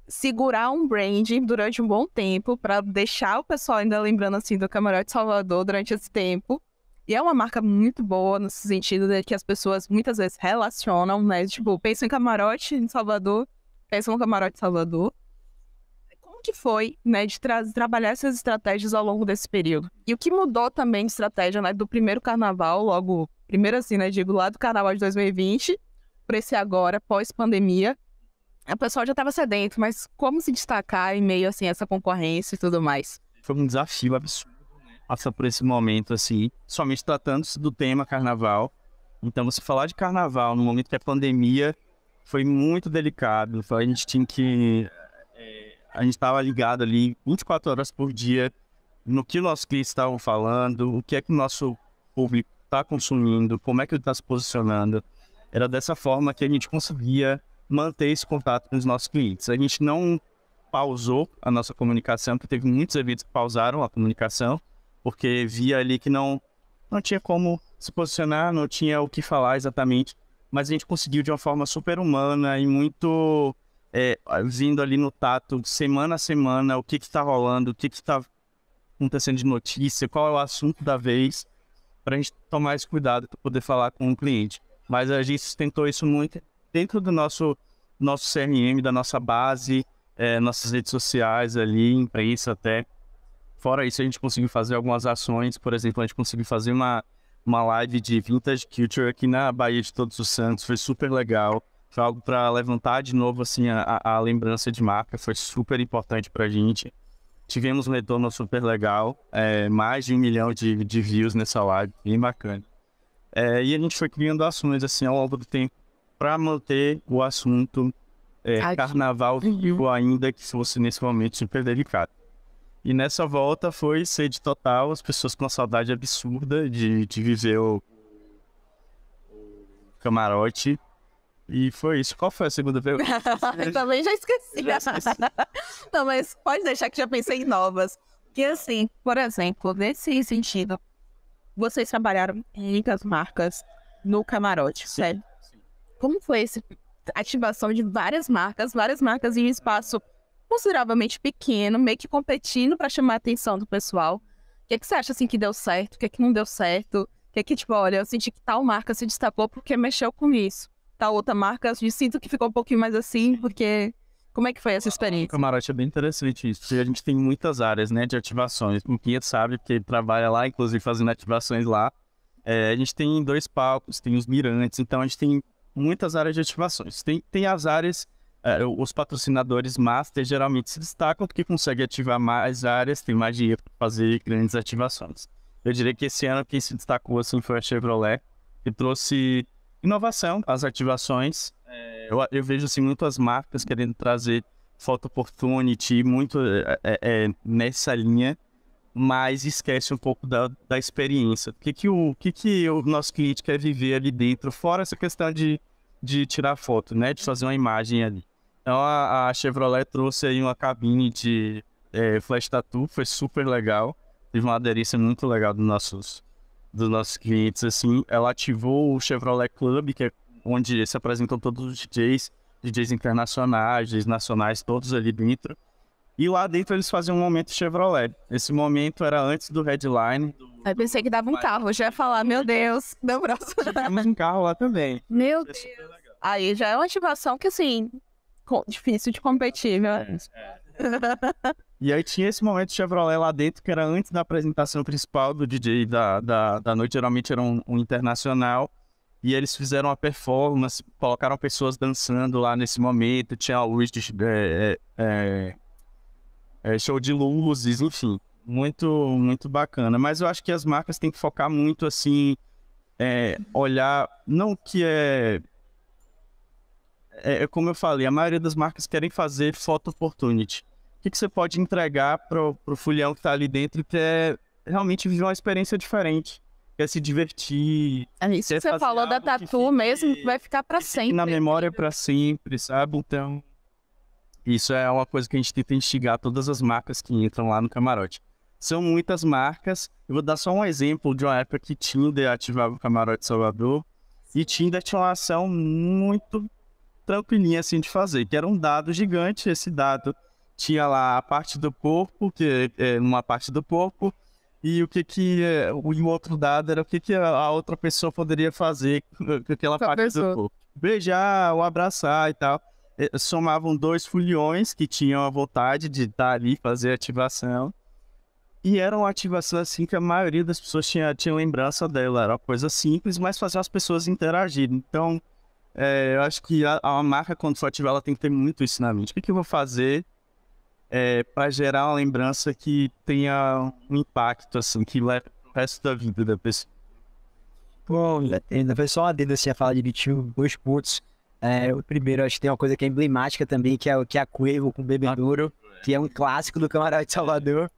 segurar um branding durante um bom tempo para deixar o pessoal ainda lembrando, assim, do Camarote Salvador durante esse tempo? E é uma marca muito boa, no sentido de que as pessoas muitas vezes relacionam, né? Tipo, pensam em Camarote em Salvador, pensam no Camarote Salvador. Como que foi, né, de trabalhar essas estratégias ao longo desse período? E o que mudou também de estratégia, né, do primeiro carnaval, logo, primeiro assim, né, digo, lá do carnaval de 2020, para esse agora, pós-pandemia. O pessoal já estava sedento, mas como se destacar em meio, assim, a essa concorrência e tudo mais? Foi um desafio absurdo, né? Passar por esse momento, assim, somente tratando-se do tema carnaval. Então, você falar de carnaval no momento que a pandemia foi muito delicado. A gente tinha que... A gente estava ligado ali 24 horas por dia no que nossos clientes estavam falando, o que é que o nosso público está consumindo, como é que ele está se posicionando. Era dessa forma que a gente conseguia manter esse contato com os nossos clientes. A gente não pausou a nossa comunicação, porque teve muitos eventos que pausaram a comunicação, porque via ali que não tinha como se posicionar, não tinha o que falar exatamente, mas a gente conseguiu de uma forma super humana e muito vindo ali no tato, semana a semana, o que está rolando, o que está acontecendo de notícia, qual é o assunto da vez, para a gente tomar esse cuidado para poder falar com o cliente. Mas a gente tentou isso muito dentro do nosso CRM, da nossa base, nossas redes sociais ali, imprensa até. Fora isso, a gente conseguiu fazer algumas ações. Por exemplo, a gente conseguiu fazer uma live de Vintage Culture aqui na Baía de Todos os Santos. Foi super legal. Foi algo para levantar de novo assim, a lembrança de marca. Foi super importante para a gente. Tivemos um retorno super legal. Mais de 1 milhão de views nessa live. Bem bacana. E a gente foi criando ações assim, ao longo do tempo para manter o assunto carnaval vivo, ainda que fosse nesse momento super delicado. E nessa volta foi sede total, as pessoas com uma saudade absurda de viver o camarote. E foi isso. Qual foi a segunda pergunta? Também já esqueci. Não, mas pode deixar que já pensei em novas. Porque assim, por exemplo, nesse sentido, vocês trabalharam em muitas marcas no camarote, certo? Como foi essa ativação de várias marcas em um espaço consideravelmente pequeno, meio que competindo para chamar a atenção do pessoal? O que você acha assim que deu certo? O que não deu certo? O que tipo, olha, eu senti que tal marca se destacou porque mexeu com isso. Tal outra marca, eu sinto que ficou um pouquinho mais assim, porque... Como é que foi essa experiência? O camarote é bem interessante isso, porque a gente tem muitas áreas, né, de ativações. O Pinheiro sabe, porque ele trabalha lá, inclusive fazendo ativações lá. A gente tem 2 palcos, tem os mirantes, então a gente tem muitas áreas de ativações. Tem as áreas, os patrocinadores master geralmente se destacam porque conseguem ativar mais áreas, tem mais dinheiro para fazer grandes ativações. Eu diria que esse ano quem se destacou assim foi a Chevrolet, que trouxe inovação às ativações. Eu vejo assim, muitas marcas querendo trazer photo opportunity, muito nessa linha, mas esquece um pouco da experiência. O que o nosso cliente quer viver ali dentro, fora essa questão de tirar foto, né? De fazer uma imagem ali. Então a Chevrolet trouxe aí uma cabine de flash tattoo, foi super legal. Teve uma aderência muito legal dos nossos clientes, assim. Ela ativou o Chevrolet Club, que é onde se apresentam todos os DJs internacionais, DJs nacionais, todos ali dentro. E lá dentro eles faziam um momento Chevrolet. Esse momento era antes do headline. Eu pensei que dava um carro, eu já ia falar, meu Deus, deu braço. Temos um carro lá também. Meu Deus. Aí já é uma ativação que, assim, difícil de competir, viu? E aí tinha esse momento Chevrolet lá dentro, que era antes da apresentação principal do DJ da noite, geralmente era um internacional. E eles fizeram uma performance, colocaram pessoas dançando lá nesse momento, tinha luz de show de luzes, enfim, muito, muito bacana. Mas eu acho que as marcas têm que focar muito assim, olhar, não que como eu falei, a maioria das marcas querem fazer photo opportunity. O que você pode entregar pro fulhão que tá ali dentro, que é realmente viver uma experiência diferente, quer se divertir. Isso que você falou da tatu mesmo, vai ficar pra sempre. Na memória pra sempre, sabe? Então, isso é uma coisa que a gente tenta instigar todas as marcas que entram lá no camarote. São muitas marcas. Eu vou dar só um exemplo de uma época que Tinder ativava o camarote de Salvador. E Tinder tinha uma ação muito tranquilinha assim de fazer, que era um dado gigante. Esse dado tinha lá a parte do corpo, que numa parte do corpo, e o outro dado era o que a outra pessoa poderia fazer com aquela parte do corpo. Beijar ou abraçar e tal. Somavam 2 fulhões que tinham a vontade de estar ali, fazer ativação. E era uma ativação assim que a maioria das pessoas tinha lembrança dela. Era uma coisa simples, mas fazia as pessoas interagirem. Então, eu acho que a marca, quando for ativar, ela tem que ter muito isso na mente. O que eu vou fazer para gerar uma lembrança que tenha um impacto, assim, que leve o resto da vida da pessoa? Bom, ainda foi só uma adendo assim a fala de Vitinho, 2 pontos. O primeiro, acho que tem uma coisa que é emblemática também, que é a Cuervo com Bebedouro, que é um clássico do Camarote de Salvador.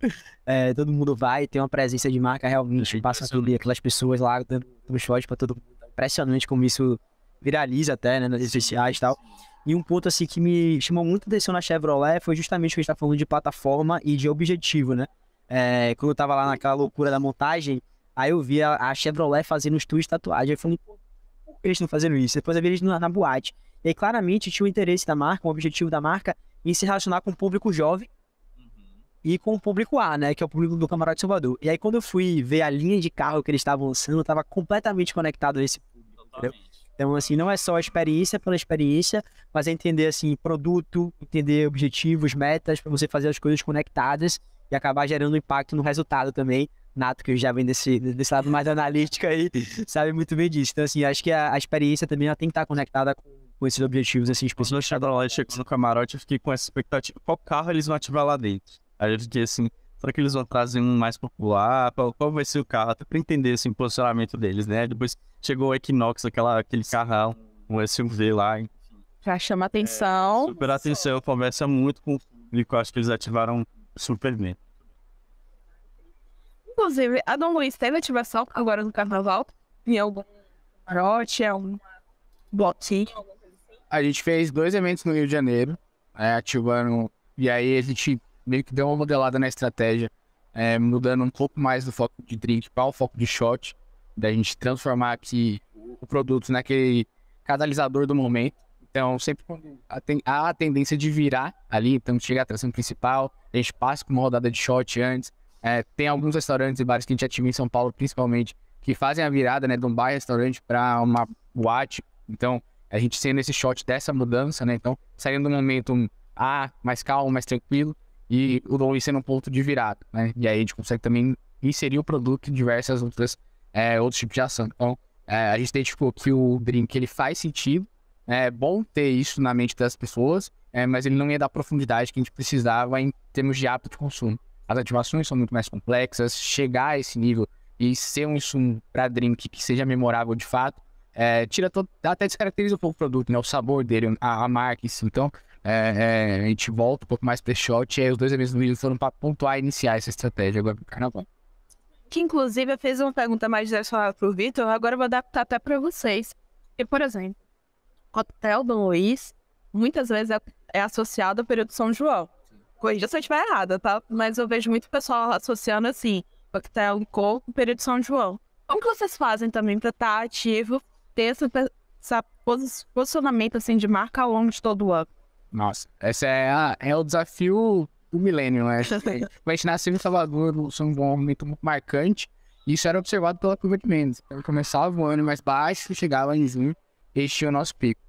Todo mundo vai, tem uma presença de marca realmente, passa tudo, aquelas pessoas lá dando shot pra todo mundo. Impressionante como isso viraliza até, né, nas redes sociais e tal. E um ponto assim que me chamou muito atenção na Chevrolet foi justamente o que a gente tá falando de plataforma e de objetivo, né? Quando eu tava lá naquela loucura da montagem, aí eu vi a Chevrolet fazendo os tours de tatuagem. Eu falei, pô, por que eles estão fazendo isso? Depois eu vi eles na boate. E aí claramente tinha o interesse da marca, o objetivo da marca em se relacionar com o público jovem e com o público A, né, que é o público do Camarote Salvador. E aí, quando eu fui ver a linha de carro que eles estavam lançando, eu estava completamente conectado a esse público, entendeu? Então, assim, não é só a experiência pela experiência, mas é entender, assim, produto, entender objetivos, metas, para você fazer as coisas conectadas e acabar gerando impacto no resultado também. Nato, que já vem desse lado mais analítico aí, sabe muito bem disso. Então, assim, acho que a experiência também ela tem que estar conectada com esses objetivos, assim, Quando eu cheguei lá e chegou no camarote, eu fiquei com essa expectativa. Qual carro eles vão ativar lá dentro? Aí eu fiquei assim, será que eles vão trazer um mais popular? Qual vai ser o carro? Até pra entender, assim, o posicionamento deles, né? Depois chegou o Equinox, aquele carrão, um SUV lá. Já chama atenção. Super atenção, conversa muito com o público. Acho que eles ativaram super bem. Inclusive, a Dom Luiz teve ativação agora no carnaval. Em algum camarote, algum bloquinho. A gente fez 2 eventos no Rio de Janeiro, ativando, e aí a gente meio que deu uma modelada na estratégia, mudando um pouco mais do foco de drink para o foco de shot, da gente transformar aqui o produto naquele catalisador do momento. Então, sempre quando há a tendência de virar ali, então chega a atração principal, a gente passa por uma rodada de shot antes. Tem alguns restaurantes e bares que a gente ativa em São Paulo, principalmente, que fazem a virada, né, de um bar-restaurante para uma boate. Então, a gente sendo esse shot dessa mudança, né, então, saindo do momento mais calmo, mais tranquilo, e o Dom Luiz sendo um ponto de virada, né, e aí a gente consegue também inserir o produto em diversas outros tipos de ação. Então, a gente identificou que o drink, ele faz sentido, é bom ter isso na mente das pessoas, mas ele não ia dar a profundidade que a gente precisava em termos de hábito de consumo. As ativações são muito mais complexas, chegar a esse nível e ser um insumo para drink que seja memorável de fato, tira até descaracteriza um pouco o produto, né? O sabor dele, a marca, isso. Então, a gente volta um pouco mais para shot e aí os 2 eventos do Rio foram para pontuar e iniciar essa estratégia agora pro carnaval. Que inclusive eu fiz uma pergunta mais direcionada pro Vitor, agora eu vou adaptar até para vocês. Porque, por exemplo, o coquetel Dom Luiz muitas vezes é associado ao período São João. Corrija se eu estiver errada, tá? Mas eu vejo muito pessoal associando assim, coquetel licor com o período de São João. Como que vocês fazem também para estar ativo, ter esse posicionamento assim, de marca ao longo de todo o ano? Nossa, esse é o desafio do milênio, né? A gente nasceu em Salvador, o São João é um momento muito marcante, e isso era observado pela curva de vendas. Então, começava o ano mais baixo, chegava em junho, este tinha o nosso pico.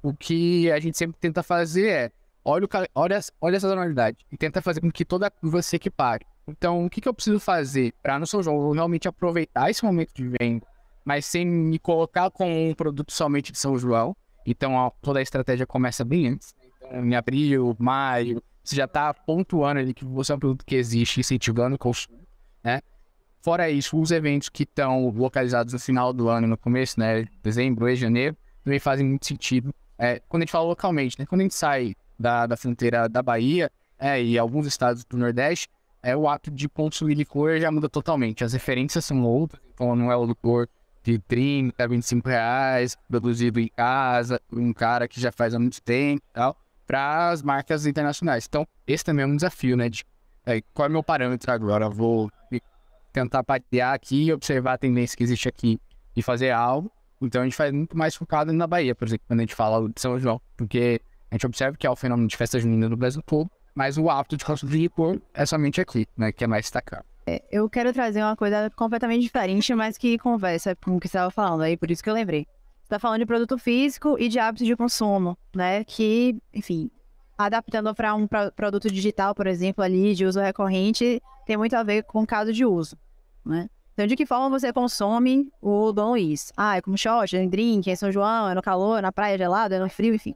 O que a gente sempre tenta fazer olha essa anualidade e tenta fazer com que toda a curva se equipare. Então, o que eu preciso fazer para no São João eu realmente aproveitar esse momento de venda, mas sem me colocar com um produto somente de São João? Então, toda a estratégia começa bem antes. Então, em abril, maio, você já está pontuando ali que você é um produto que existe, incentivando o consumo, né? Fora isso, os eventos que estão localizados no final do ano, no começo, né, dezembro e janeiro, também fazem muito sentido. Quando a gente fala localmente, né, quando a gente sai da fronteira da Bahia e alguns estados do Nordeste, o ato de consumir licor já muda totalmente. As referências são outras, então não é o licor de 30, 25 reais, produzido em casa, por um cara que já faz há muito tempo e tal, para as marcas internacionais. Então, esse também é um desafio, né? Qual é o meu parâmetro agora? Vou tentar patear aqui e observar a tendência que existe aqui e fazer algo. Então, a gente faz muito mais focado na Bahia, por exemplo, quando a gente fala de São João, porque a gente observa que é o fenômeno de festa junina no Brasil todo, mas o hábito de consumo de licor é somente aqui, né, que é mais destacado. Eu quero trazer uma coisa completamente diferente, mas que conversa com o que você estava falando aí, por isso que eu lembrei. Você está falando de produto físico e de hábito de consumo, né, que, enfim, adaptando para um produto digital, por exemplo, ali, de uso recorrente, tem muito a ver com o caso de uso, né? Então, de que forma você consome o Dom Luiz? É como shot, é em drink, é em São João, é no calor, na praia gelado, é no frio, enfim.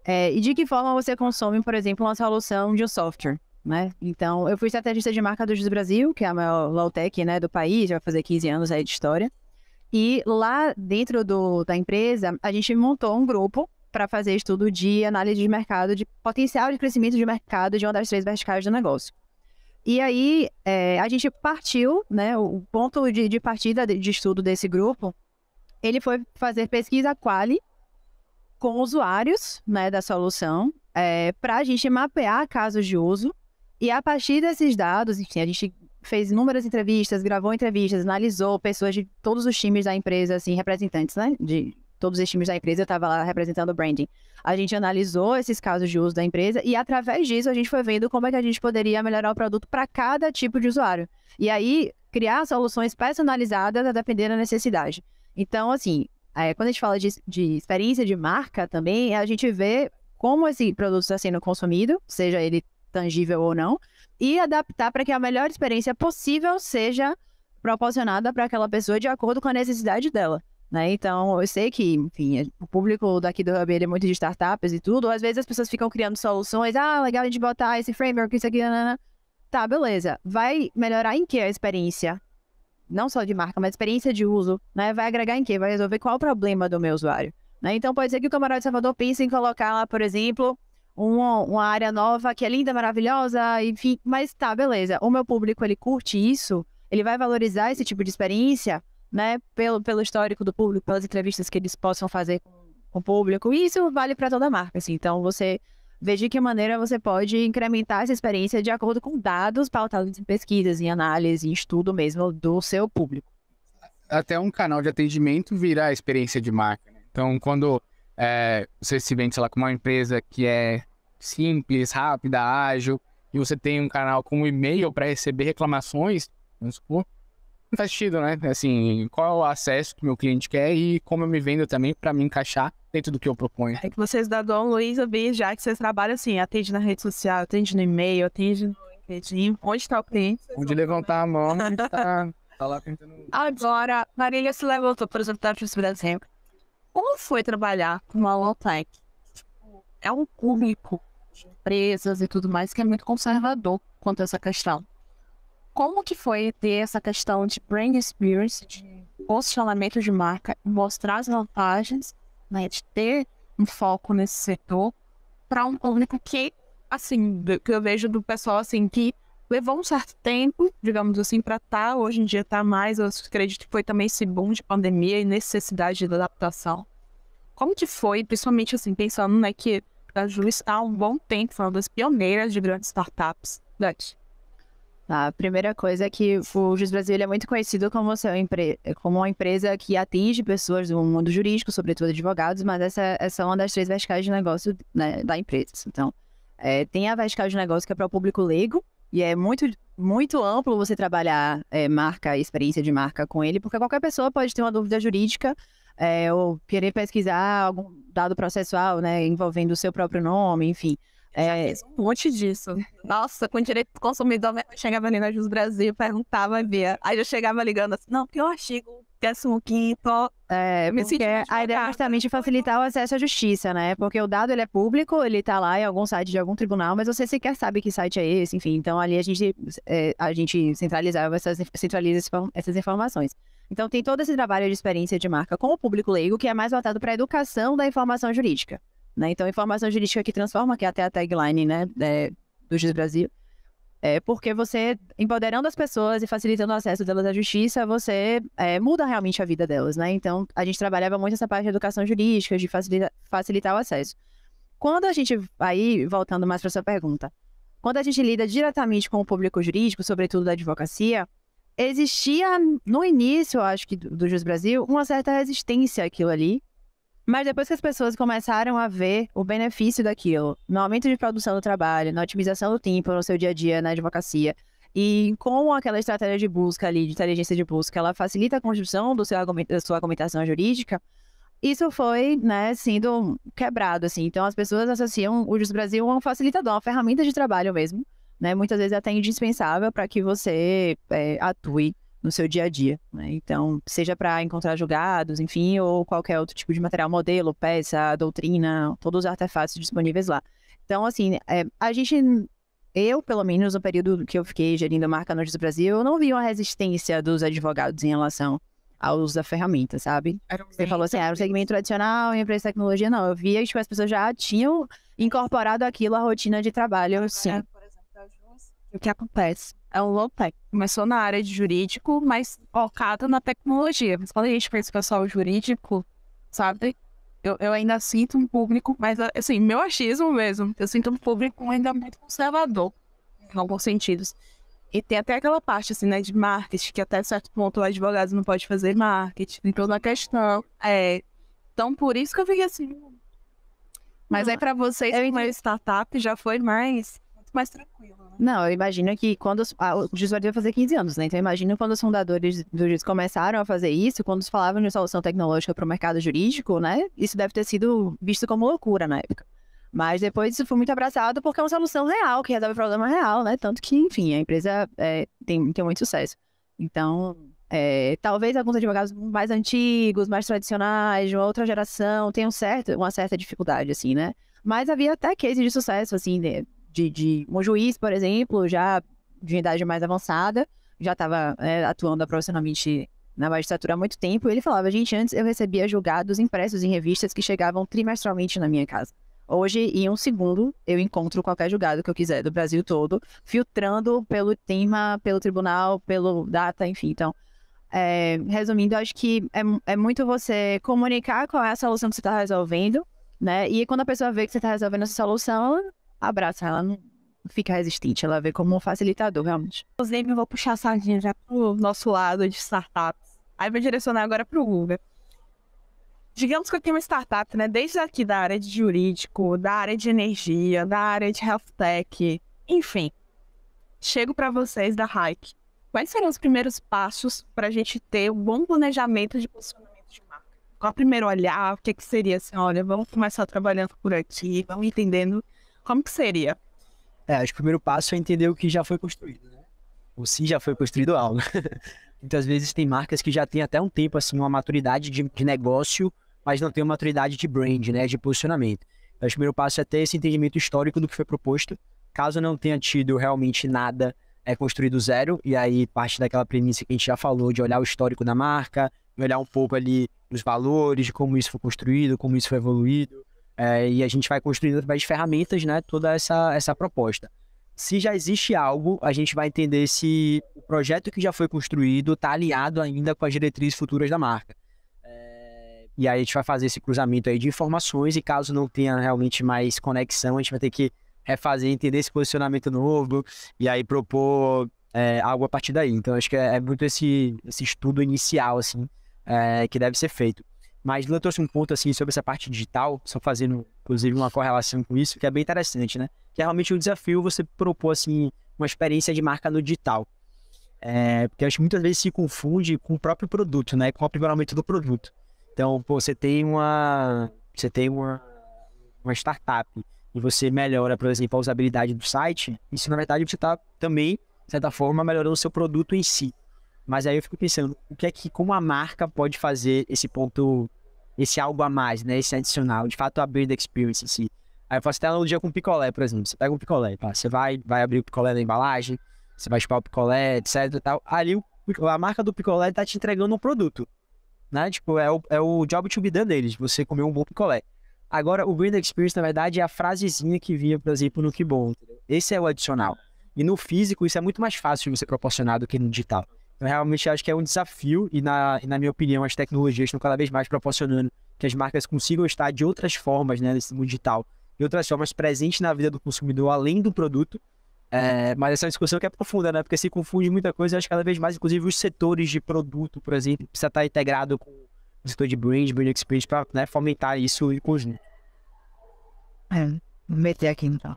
E de que forma você consome, por exemplo, uma solução de um software, né? Então, eu fui estrategista de marca do Jus Brasil, que é a maior low-tech, né, do país, já vai fazer 15 anos aí de história. E lá dentro da empresa, a gente montou um grupo para fazer estudo de análise de mercado, de potencial de crescimento de mercado de uma das 3 verticais do negócio. E aí, a gente partiu, né, o ponto de partida de estudo desse grupo, ele foi fazer pesquisa quali com usuários, né, da solução, para a gente mapear casos de uso, e a partir desses dados, enfim, a gente fez inúmeras entrevistas, gravou entrevistas, analisou pessoas de todos os times da empresa, assim, representantes, né, de todos os times da empresa, eu estava lá representando o branding. A gente analisou esses casos de uso da empresa e, através disso, a gente foi vendo como é que a gente poderia melhorar o produto para cada tipo de usuário. E aí, criar soluções personalizadas a depender da necessidade. Então, assim, quando a gente fala de experiência de marca também, a gente vê como esse produto está sendo consumido, seja ele tangível ou não, e adaptar para que a melhor experiência possível seja proporcionada para aquela pessoa de acordo com a necessidade dela, né? Então, eu sei que, enfim, o público daqui do Hub, ele é muito de startups e tudo, às vezes as pessoas ficam criando soluções, legal a gente botar esse framework, isso aqui, nanana. Tá, beleza. Vai melhorar em que a experiência? Não só de marca, mas experiência de uso, né? Vai agregar em quê? Vai resolver qual é o problema do meu usuário, né? Então, pode ser que o Camarão de Salvador pense em colocar lá, por exemplo, uma área nova que é linda, maravilhosa, enfim, mas tá, beleza. O meu público, ele curte isso, ele vai valorizar esse tipo de experiência, né? Pelo histórico do público, pelas entrevistas que eles possam fazer com o público. E isso vale para toda a marca, assim. Então, você vê de que maneira você pode incrementar essa experiência de acordo com dados pautados em pesquisas, em análise, em estudo mesmo do seu público. Até um canal de atendimento vira a experiência de marca, né? Então, quando você se vende, sei lá, com uma empresa que é simples, rápida, ágil, e você tem um canal com um e-mail para receber reclamações, vamos supor, não faz sentido, né? Assim, qual é o acesso que o meu cliente quer e como eu me vendo também para me encaixar dentro do que eu proponho. É que vocês da Dom Luiz, eu vi já que vocês trabalham assim, atende na rede social, atende no e-mail, atende no LinkedIn. Onde está o cliente? Onde levantar a mão, tá lá tentando... Agora, Marília se levantou, por exemplo, da Brasil. Como foi trabalhar com uma low-tech? É um público de empresas e tudo mais que é muito conservador quanto a essa questão. Como que foi ter essa questão de brand experience, de posicionamento de marca, mostrar as vantagens, né, de ter um foco nesse setor para um público que, assim, que eu vejo do pessoal, assim, que levou um certo tempo, digamos assim, para estar, hoje em dia está mais, eu acredito que foi também esse boom de pandemia e necessidade de adaptação. Como que foi, principalmente, assim, pensando, né, que a Ju está há um bom tempo, foi uma das pioneiras de grandes startups. Dante. A primeira coisa é que o Jus Brasil ele é muito conhecido como uma empresa que atende pessoas do mundo jurídico, sobretudo advogados, mas essa é uma das 3 verticais de negócio, né, da empresa. Então, tem a vertical de negócio que é para o público leigo, e é muito, muito amplo você trabalhar marca, experiência de marca com ele, porque qualquer pessoa pode ter uma dúvida jurídica ou querer pesquisar algum dado processual, né, envolvendo o seu próprio nome, enfim. Um monte disso. Nossa, com direito do consumidor, eu chegava ali na Jus Brasil, perguntava, via. Aí eu chegava ligando assim, não, porque eu artigo 15º. Porque a ideia é justamente facilitar o acesso à justiça, né? Porque o dado ele é público, ele tá lá em algum site de algum tribunal, mas você sequer sabe que site é esse, enfim. Então ali a gente centraliza essas informações. Então tem todo esse trabalho de experiência de marca com o público leigo, que é mais voltado para a educação da informação jurídica. Né? Então, informação jurídica que transforma, que é até a tagline, né, do Jus Brasil, porque você, empoderando as pessoas e facilitando o acesso delas à justiça, você muda realmente a vida delas, né? Então, a gente trabalhava muito essa parte de educação jurídica, de facilitar o acesso. Quando a gente, aí, voltando mais para sua pergunta, quando a gente lida diretamente com o público jurídico, sobretudo da advocacia, existia, no início, acho que do Jus Brasil, uma certa resistência àquilo ali. Mas depois que as pessoas começaram a ver o benefício daquilo, no aumento de produção do trabalho, na otimização do tempo no seu dia a dia na advocacia, e com aquela estratégia de busca ali, de inteligência de busca, ela facilita a construção da sua argumentação jurídica, isso foi, né, sendo quebrado, assim. Então, as pessoas associam o Jus Brasil a um facilitador, uma ferramenta de trabalho mesmo, né, muitas vezes até indispensável para que você atue no seu dia a dia, né? Então, seja para encontrar julgados, enfim, ou qualquer outro tipo de material, modelo, peça, doutrina, todos os artefatos disponíveis lá. Então, assim, eu, pelo menos, no período que eu fiquei gerindo a marca no Jus Brasil, eu não vi uma resistência dos advogados em relação ao uso da ferramenta, sabe? Você falou assim, era um segmento tradicional, empresa de tecnologia, não. Eu via que as pessoas já tinham incorporado aquilo à rotina de trabalho, sim. Por exemplo, a Jus, o que acontece? É um low-tech. Começou na área de jurídico, mas focado na tecnologia. Mas quando a gente pensa em pessoal jurídico, sabe? Eu ainda sinto um público, mas assim, meu achismo mesmo, eu sinto um público ainda muito conservador, em alguns sentidos. E tem até aquela parte, assim, né, de marketing, que até certo ponto o advogado não pode fazer marketing, tem toda uma questão. Então, por isso que eu fiquei assim. Mas aí pra vocês, eu como é startup, já foi muito mais tranquilo, né? Não, eu imagino que quando o Gisward vai fazer 15 anos, né? Então eu imagino quando os fundadores do Giz começaram a fazer isso, quando eles falavam de solução tecnológica para o mercado jurídico, né? Isso deve ter sido visto como loucura na época. Mas depois isso foi muito abraçado porque é uma solução real, que resolve problema real, né? Tanto que, enfim, a empresa tem muito sucesso. Então, talvez alguns advogados mais antigos, mais tradicionais, de uma outra geração, tenham uma certa dificuldade, assim, né? Mas havia até cases de sucesso, assim, de um juiz, por exemplo, já de idade mais avançada, já estava atuando profissionalmente na magistratura há muito tempo, e ele falava, gente, antes eu recebia julgados impressos em revistas que chegavam trimestralmente na minha casa. Hoje, em um segundo, eu encontro qualquer julgado que eu quiser do Brasil todo, filtrando pelo tema, pelo tribunal, pelo data, enfim. Então, resumindo, acho que é muito você comunicar qual é a solução que você está resolvendo, né? E quando a pessoa vê que você está resolvendo essa solução, ela abraça, ela não fica resistente, ela vê como um facilitador, realmente. Inclusive, eu vou puxar a sardinha já pro nosso lado de startups. Aí vou direcionar agora pro Guga. Digamos que eu tenho uma startup, né? Desde aqui da área de jurídico, da área de energia, da área de health tech, enfim. Chego para vocês da Hike. Quais seriam os primeiros passos para a gente ter um bom planejamento de posicionamento de marca? Qual o primeiro olhar? O que seria assim? Olha, vamos começar trabalhando por aqui, vamos entendendo como que seria. Acho que o primeiro passo é entender o que já foi construído, né? Ou se já foi construído algo. Muitas vezes tem marcas que já têm até um tempo, assim, uma maturidade de negócio, mas não tem uma maturidade de brand, né, de posicionamento. Então, o primeiro passo é ter esse entendimento histórico do que foi proposto, caso não tenha tido realmente nada construído zero, e aí parte daquela premissa que a gente já falou, de olhar o histórico da marca, olhar um pouco ali os valores, de como isso foi construído, como isso foi evoluído, e a gente vai construindo através de ferramentas, né, toda essa proposta. Se já existe algo, a gente vai entender se o projeto que já foi construído está alinhado ainda com as diretrizes futuras da marca. E aí a gente vai fazer esse cruzamento aí de informações e caso não tenha realmente mais conexão, a gente vai ter que refazer, entender esse posicionamento novo e aí propor algo a partir daí. Então acho que é muito esse estudo inicial assim, que deve ser feito. Mas eu trouxe um ponto assim sobre essa parte digital, só fazendo inclusive uma correlação com isso, que é bem interessante, né? Que é realmente um desafio você propor assim uma experiência de marca no digital. Porque acho que muitas vezes se confunde com o próprio produto, né? Com o aprimoramento do produto. Então, você tem uma startup e você melhora, por exemplo, a usabilidade do site, isso na verdade você está também, de certa forma, melhorando o seu produto em si. Mas aí eu fico pensando, como a marca pode fazer esse ponto, esse algo a mais, né? Esse adicional, de fato, abrir a experience em si. Aí eu faço até analogia com picolé, por exemplo. Você pega um picolé, você vai abrir o picolé na embalagem, você vai chupar o picolé, etc e tal. Ali a marca do picolé está te entregando um produto. Né? Tipo, é o job to be done deles, você comer um bom picolé. Agora, o brand experience, na verdade, é a frasezinha que vinha, por exemplo, no Que Bom. Esse é o adicional. E no físico, isso é muito mais fácil de você proporcionar do que no digital. Eu realmente acho que é um desafio e na minha opinião, as tecnologias estão cada vez mais proporcionando que as marcas consigam estar de outras formas, né, nesse mundo digital, de outras formas presentes na vida do consumidor, além do produto. Mas essa é uma discussão que é profunda, né? Porque se confunde muita coisa, eu acho que cada vez mais, inclusive os setores de produto, por exemplo, precisa estar integrado com o setor de brand experience para, né, fomentar isso em conjunto. Vou meter aqui então.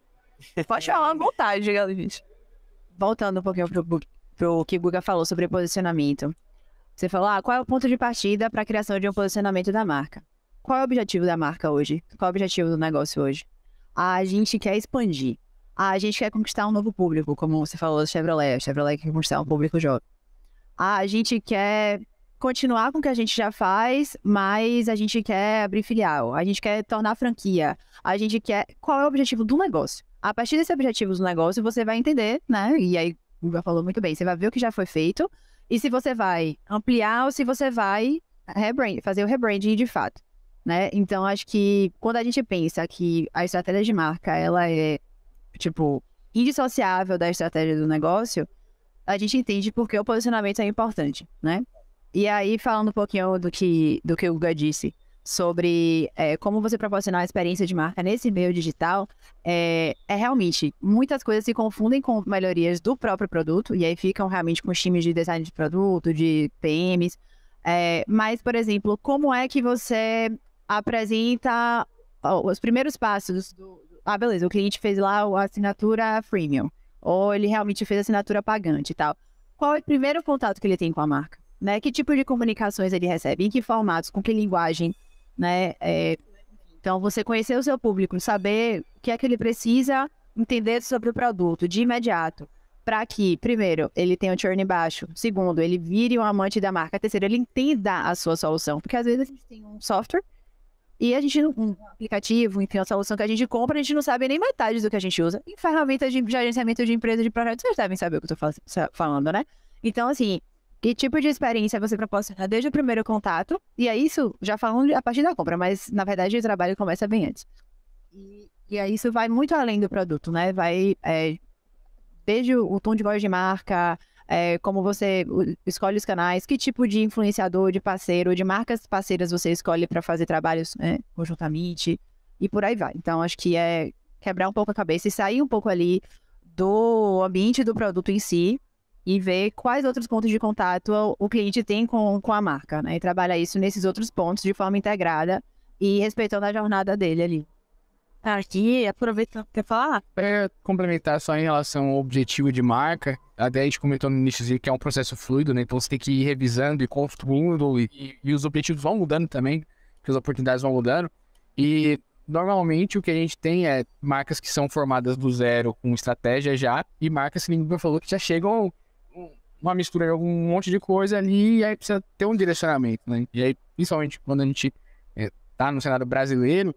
Pode falar à vontade, galera. Voltando um pouquinho pro que o Guga falou sobre posicionamento. Você falou, qual é o ponto de partida para a criação de um posicionamento da marca? Qual é o objetivo da marca hoje? Qual é o objetivo do negócio hoje? A gente quer expandir. A gente quer conquistar um novo público, como você falou do Chevrolet. A Chevrolet quer conquistar um público jovem. A gente quer continuar com o que a gente já faz, mas a gente quer abrir filial. A gente quer tornar franquia. A gente quer... Qual é o objetivo do negócio? A partir desse objetivo do negócio, você vai entender, né? E aí, o Guga falou muito bem. Você vai ver o que já foi feito e se você vai ampliar ou se você vai fazer o rebranding de fato, né? Então, acho que quando a gente pensa que a estratégia de marca, ela é indissociável da estratégia do negócio, a gente entende porque o posicionamento é importante, né? E aí, falando um pouquinho do que o Guga disse sobre como você proporcionar a experiência de marca nesse meio digital, realmente, muitas coisas se confundem com melhorias do próprio produto, e aí ficam realmente com os times de design de produto, de PMs, mas, por exemplo, como é que você apresenta os primeiros passos beleza, o cliente fez lá a assinatura freemium, ou ele realmente fez a assinatura pagante e tal. Qual é o primeiro contato que ele tem com a marca? Né? Que tipo de comunicações ele recebe? Em que formatos? Com que linguagem? Né? Então, você conhecer o seu público, saber o que é que ele precisa entender sobre o produto de imediato, para que, primeiro, ele tenha um churn baixo, segundo, ele vire um amante da marca, terceiro, ele entenda a sua solução, porque às vezes a gente tem um software e a gente, um aplicativo, enfim, uma solução que a gente compra, a gente não sabe nem metade do que a gente usa. Em ferramentas de agenciamento de empresa de projetos, vocês devem saber o que eu tô falando, né? Então, assim, que tipo de experiência você proporciona desde o primeiro contato, e é isso, já falando a partir da compra, mas, na verdade, o trabalho começa bem antes. E aí isso vai muito além do produto, né? Vai desde o tom de voz de marca, como você escolhe os canais, que tipo de influenciador, de parceiro, de marcas parceiras você escolhe para fazer trabalhos conjuntamente, e por aí vai. Então, acho que é quebrar um pouco a cabeça e sair um pouco ali do ambiente do produto em si e ver quais outros pontos de contato o cliente tem com a marca, né? E trabalhar isso nesses outros pontos de forma integrada e respeitando a jornada dele ali. Aqui, aproveitando, quer falar? Para complementar só em relação ao objetivo de marca, até a gente comentou no início que é um processo fluido, né? Então você tem que ir revisando e construindo e os objetivos vão mudando também, porque as oportunidades vão mudando. E normalmente o que a gente tem é marcas que são formadas do zero com estratégia já, e marcas que ninguém falou que já chegam uma mistura de um monte de coisa ali, e aí precisa ter um direcionamento, né? E aí, principalmente quando a gente tá no cenário brasileiro,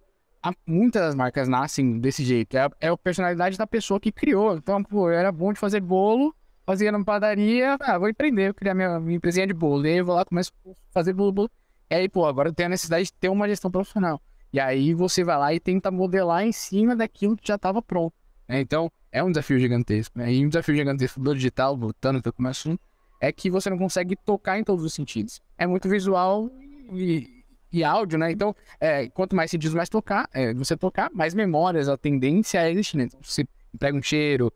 muitas das marcas nascem desse jeito. É a personalidade da pessoa que criou. Então, pô, eu era bom de fazer bolo, fazia numa padaria, vou empreender, vou criar minha empresinha de bolo. E aí eu vou lá, começo a fazer bolo. E aí, pô, agora eu tenho a necessidade de ter uma gestão profissional. E aí você vai lá e tenta modelar em cima daquilo que já estava pronto. Então, é um desafio gigantesco. E um desafio gigantesco do digital, voltando para o assunto, é que você não consegue tocar em todos os sentidos. É muito visual e áudio, né? Então, quanto mais sentidos mais você tocar, mais memórias, a tendência é existir, né? Então, você pega um cheiro,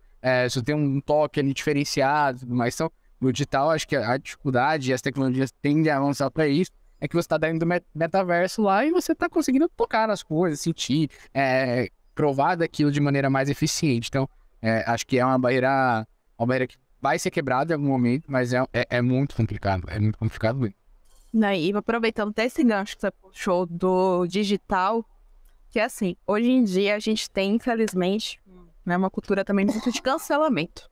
você tem um toque ali diferenciado, mas então, no digital, acho que a dificuldade e as tecnologias tendem a avançar para isso, é que você está dentro do metaverso lá e você está conseguindo tocar nas coisas, sentir, provar daquilo de maneira mais eficiente. Então, acho que é uma barreira que vai ser quebrada em algum momento, mas é muito complicado, mesmo. E aproveitando até esse gancho que você puxou do digital, que é assim, hoje em dia a gente tem, infelizmente, uma cultura também muito de cancelamento.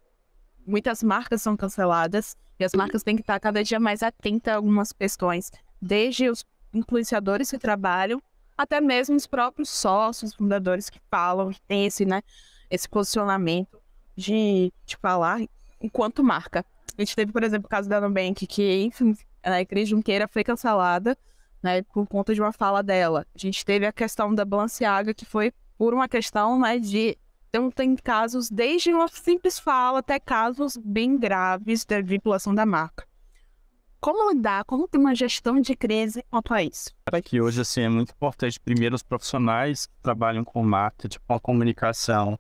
Muitas marcas são canceladas e as marcas têm que estar cada dia mais atentas a algumas questões, desde os influenciadores que trabalham, até mesmo os próprios sócios, fundadores que falam, que tem esse posicionamento de falar enquanto marca. A gente teve, por exemplo, o caso da Nubank, que, enfim, a Cris Junqueira foi cancelada, né, por conta de uma fala dela. A gente teve a questão da Balenciaga, que foi por uma questão, né, de... Então, tem casos desde uma simples fala até casos bem graves da vinculação da marca. Como lidar? Como ter uma gestão de crise quanto a isso? Que hoje, assim, é muito importante, primeiro, os profissionais que trabalham com marketing, com a comunicação,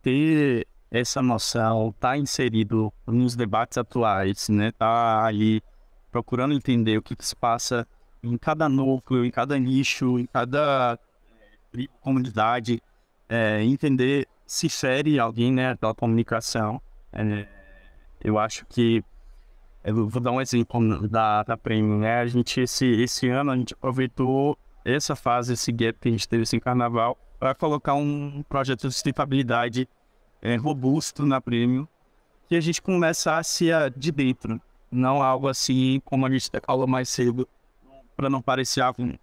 ter essa noção, estar inserido nos debates atuais, né? Estar ali procurando entender o que se passa em cada núcleo, em cada nicho, em cada comunidade, entender se fere alguém, né, da comunicação. Eu acho que, eu vou dar um exemplo da Premium, né? A gente, esse ano, a gente aproveitou essa fase, esse gap que a gente teve esse carnaval, para colocar um projeto de sustentabilidade robusto na Premium, que a gente começasse de dentro, não algo assim, como a gente falou mais cedo, para não parecer algo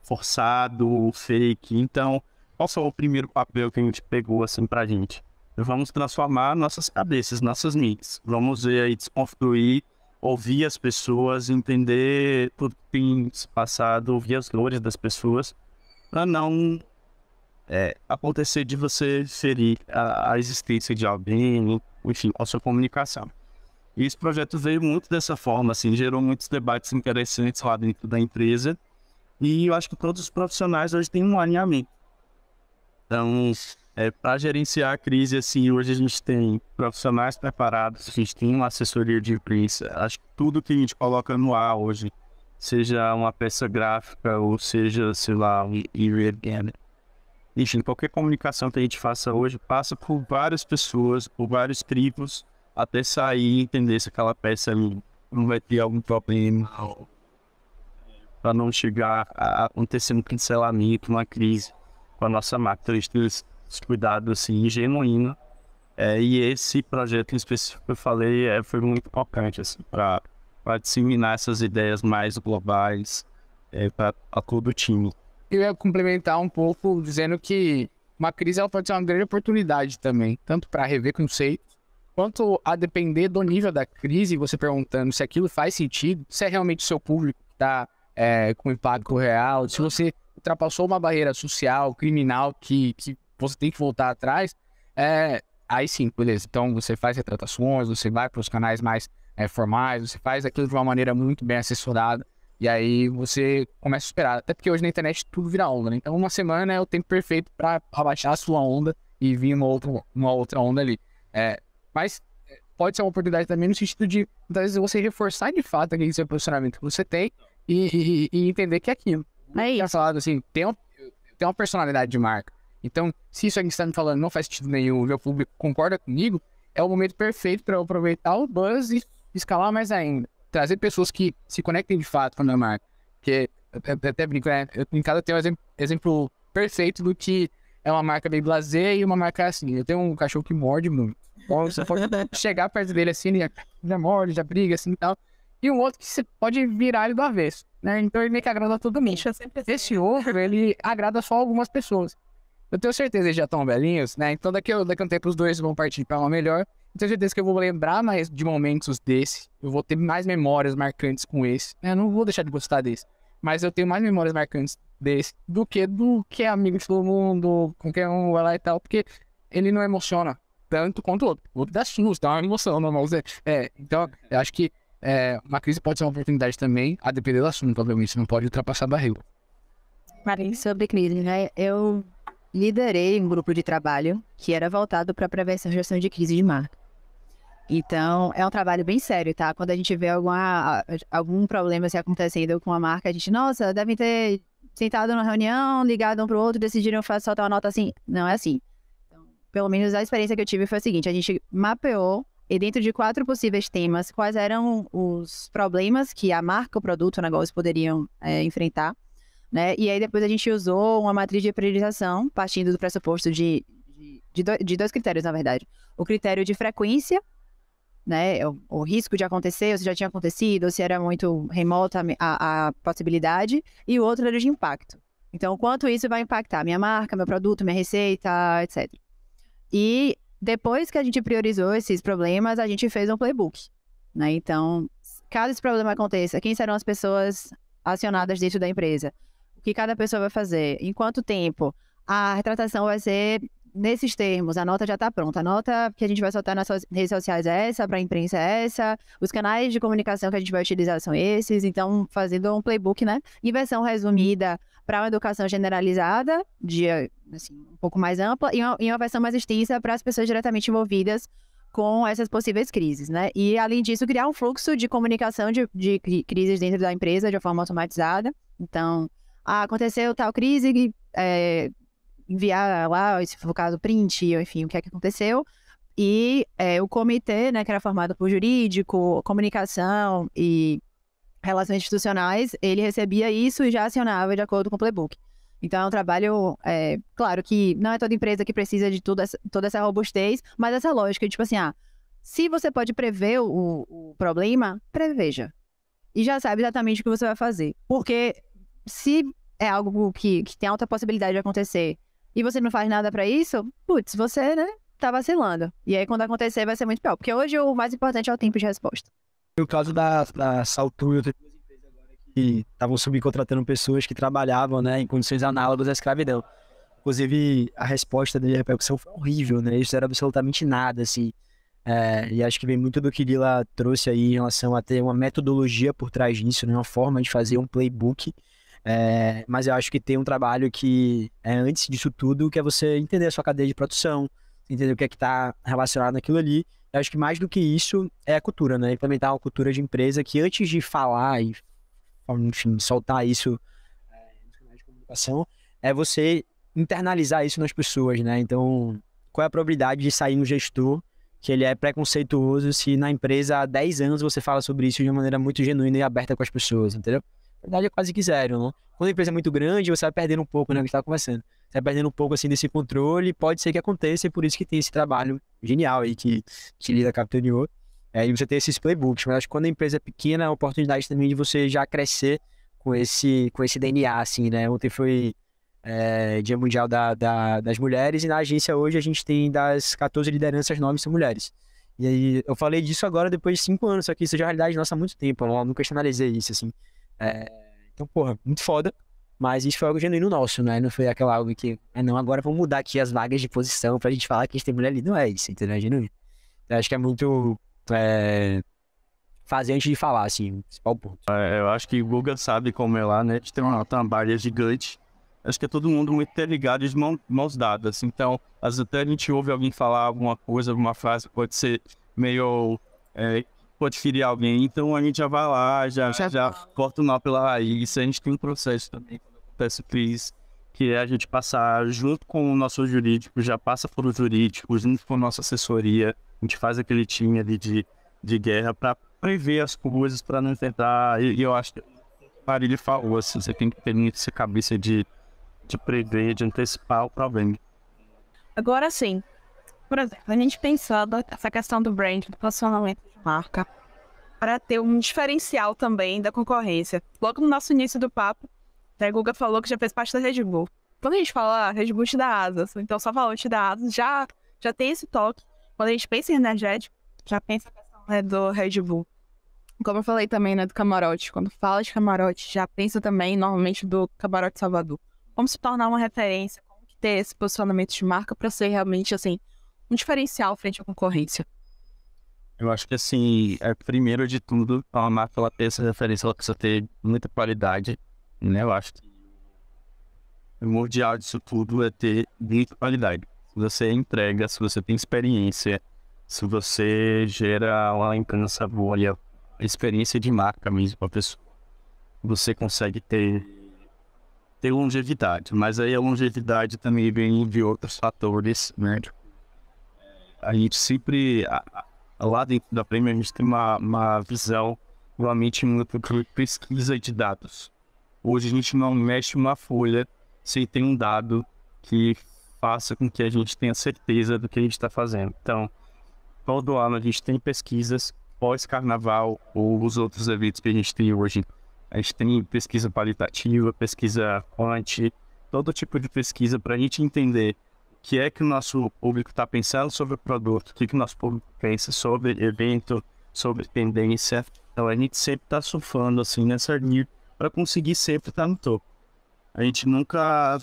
forçado, fake. Então, qual foi o primeiro papel que a gente pegou assim pra gente? Vamos transformar nossas cabeças, nossas mentes. Vamos ver aí, desconstruir, ouvir as pessoas, entender tudo que tem se passado, ouvir as dores das pessoas, para não acontecer de você ferir a existência de alguém, enfim, a sua comunicação. E esse projeto veio muito dessa forma, assim, gerou muitos debates interessantes lá dentro da empresa, e eu acho que todos os profissionais hoje têm um alinhamento. Então, para gerenciar a crise, assim, hoje a gente tem profissionais preparados, a gente tem uma assessoria de imprensa, acho que tudo que a gente coloca no ar hoje, seja uma peça gráfica ou seja, sei lá, um e-read. Enfim, qualquer comunicação que a gente faça hoje passa por várias pessoas, por vários crivos, até sair e entender se aquela peça não vai ter algum problema, para não chegar a acontecer um cancelamento, uma crise com a nossa marca. Então, a gente tem esse cuidado assim, genuíno. E esse projeto em específico que eu falei foi muito importante assim, para disseminar essas ideias mais globais para todo o time. Eu ia complementar um pouco dizendo que uma crise ela pode ser uma grande oportunidade também, tanto para rever conceitos, quanto a depender do nível da crise, você perguntando se aquilo faz sentido, se é realmente o seu público que está com impacto real, se você ultrapassou uma barreira social, criminal, que você tem que voltar atrás, aí sim, beleza. Então você faz retratações, você vai para os canais mais formais, você faz aquilo de uma maneira muito bem assessorada, e aí você começa a esperar. Até porque hoje na internet tudo vira onda, né? Então uma semana é o tempo perfeito para abaixar a sua onda e vir uma outra onda ali. Mas pode ser uma oportunidade também no sentido de, muitas vezes, você reforçar de fato aquele seu posicionamento que você tem e entender que é aquilo. Já falado assim, tem uma personalidade de marca. Então, se isso aqui que você está me falando não faz sentido nenhum, o meu público concorda comigo, é o momento perfeito para eu aproveitar o buzz e escalar mais ainda. Trazer pessoas que se conectem de fato com a minha marca. Porque, eu até brinco, em casa eu tenho um exemplo perfeito do que é uma marca meio blasé e uma marca assim. Eu tenho um cachorro que morde muito. Então, você pode chegar perto dele assim, ele já morde, já briga assim e tal. E um outro que você pode virar ele do avesso, né? Então ele meio que agrada todo mundo. Esse outro, ele agrada só algumas pessoas. Eu tenho certeza que eles já estão velhinhos, né? Então daqui a um tempo os dois vão partir para uma melhor. Eu tenho certeza que eu vou lembrar mais de momentos desse. Eu vou ter mais memórias marcantes com esse. Eu não vou deixar de gostar desse. Mas eu tenho mais memórias marcantes desse do que é amigo de todo mundo, qualquer um vai lá e tal. Porque ele não emociona tanto quanto o outro. O outro dá susto, dá uma emoção normal. Então eu acho que uma crise pode ser uma oportunidade também, a depender do assunto, obviamente. Você não pode ultrapassar a barreira. Sobre crise, né? Eu liderei um grupo de trabalho que era voltado para prevenção e gestão de crise de marca. Então, é um trabalho bem sério, tá? Quando a gente vê algum problema se acontecendo com a marca, a gente, nossa, devem ter sentado numa reunião, ligado um pro outro, decidiram soltar uma nota assim. Não é assim. Então, pelo menos a experiência que eu tive foi a seguinte, a gente mapeou, e dentro de 4 possíveis temas, quais eram os problemas que a marca, o produto, o negócio poderiam enfrentar, né? E aí depois a gente usou uma matriz de priorização, partindo do pressuposto de 2 critérios, na verdade. O critério de frequência, né? O risco de acontecer, ou se já tinha acontecido, ou se era muito remota a possibilidade, e o outro era de impacto. Então, quanto isso vai impactar minha marca, meu produto, minha receita, etc. E depois que a gente priorizou esses problemas, a gente fez um playbook, né? Então, caso esse problema aconteça, quem serão as pessoas acionadas dentro da empresa? O que cada pessoa vai fazer? Em quanto tempo? A retratação vai ser nesses termos, a nota já está pronta. A nota que a gente vai soltar nas redes sociais é essa, para a imprensa é essa, os canais de comunicação que a gente vai utilizar são esses. Então, fazendo um playbook, né? Em versão resumida para uma educação generalizada, assim, um pouco mais ampla, e uma versão mais extensa para as pessoas diretamente envolvidas com essas possíveis crises, né? E, além disso, criar um fluxo de comunicação de crises dentro da empresa de uma forma automatizada. Então, aconteceu tal crise, enviar lá, se for o caso, print, enfim, o que é que aconteceu. E o comitê, né, que era formado por jurídico, comunicação e relações institucionais, ele recebia isso e já acionava de acordo com o playbook. Então, é um trabalho, claro que não é toda empresa que precisa de toda essa robustez, mas essa lógica de, tipo assim, se você pode prever o problema, preveja. E já sabe exatamente o que você vai fazer. Porque se é algo que tem alta possibilidade de acontecer e você não faz nada pra isso, putz, você, né, tá vacilando. E aí, quando acontecer, vai ser muito pior. Porque hoje o mais importante é o tempo de resposta. No caso da Salto, eu tenho 2 empresas agora que estavam subcontratando pessoas que trabalhavam, né, em condições análogas à escravidão. Inclusive, a resposta da repercussão foi horrível, né? Isso era absolutamente nada, assim. E acho que vem muito do que Lila trouxe aí em relação a ter uma metodologia por trás disso, né? Uma forma de fazer um playbook. Mas eu acho que tem um trabalho que antes disso tudo, que é você entender a sua cadeia de produção, entender o que é que está relacionado naquilo ali. Eu acho que mais do que isso é a cultura, né? Implementar uma cultura de empresa que antes de falar e enfim, soltar isso nos canais de comunicação, é você internalizar isso nas pessoas, né? Então, qual é a probabilidade de sair um gestor que ele é preconceituoso se na empresa há 10 anos você fala sobre isso de uma maneira muito genuína e aberta com as pessoas, entendeu? Na verdade é quase que zero, não? Quando a empresa é muito grande, você vai perdendo um pouco, né? Que a gente estava conversando. Você vai perdendo um pouco, assim, desse controle, pode ser que aconteça, e por isso que tem esse trabalho genial aí que Lida capitaneou. E você tem esses playbooks, mas acho que quando a empresa é pequena, a oportunidade também de você já crescer com esse DNA, assim, né? Ontem foi Dia Mundial das Mulheres, e na agência hoje a gente tem das 14 lideranças, 9 são mulheres. E aí, eu falei disso agora depois de 5 anos, só que isso já é realidade nossa há muito tempo, eu nunca externalizei isso, assim. Então, porra, muito foda, mas isso foi algo genuíno nosso, né? Não foi aquela algo que, não, agora vamos mudar aqui as vagas de posição pra gente falar que a gente tem mulher ali. Não é isso, entendeu? É genuíno. Eu acho que é muito fazer antes de falar, assim, o principal ponto. Eu acho que o Guga sabe como é lá, né? A gente tem uma barreira gigante. Acho que é todo mundo muito interligado de mãos dadas. Então, às vezes até a gente ouve alguém falar alguma coisa, alguma frase, pode ser meio... pode ferir alguém. Então, a gente já vai lá, já corta o nó pela raiz. A gente tem um processo também, quando acontece o crise, que é a gente passar junto com o nosso jurídico, já passa por o jurídico, junto com a nossa assessoria. A gente faz aquele time ali de guerra para prever as coisas, para não tentar... E eu acho que o Marília falou, assim, você tem que ter essa cabeça de prever, de antecipar o problema. Agora sim, por exemplo, a gente pensando essa questão do brand, do posicionamento de marca, para ter um diferencial também da concorrência. Logo no nosso início do papo, a Guga falou que já fez parte da Red Bull. Quando a gente fala Red Bull te dá asas, então só falou te dá asas, já tem esse toque. Quando a gente pensa em energético, já pensa a questão do Red Bull. Como eu falei também, né, do camarote. Quando fala de camarote, já pensa também, normalmente, do Camarote Salvador. Como se tornar uma referência, como que ter esse posicionamento de marca para ser realmente, assim, um diferencial frente à concorrência. Eu acho que, assim, primeiro de tudo, a marca, ela ter essa referência, ela precisa ter muita qualidade, né? Eu acho que o primordial disso tudo é ter muita qualidade. Se você entrega, se você tem experiência, se você gera uma lembrança boa, a experiência de marca mesmo para a pessoa, você consegue ter longevidade. Mas aí a longevidade também vem de outros fatores, né? A gente sempre, lá dentro da Premier, a gente tem uma visão realmente muito de pesquisa de dados. Hoje a gente não mexe uma folha sem ter um dado que faça com que a gente tenha certeza do que a gente está fazendo. Então, todo ano a gente tem pesquisas pós-carnaval ou os outros eventos que a gente tem hoje. A gente tem pesquisa qualitativa, pesquisa quant, todo tipo de pesquisa para a gente entender o que é que o nosso público está pensando sobre o produto, o que o nosso público pensa sobre evento, sobre tendência. Então a gente sempre está surfando assim nessa linha para conseguir sempre estar no topo. A gente nunca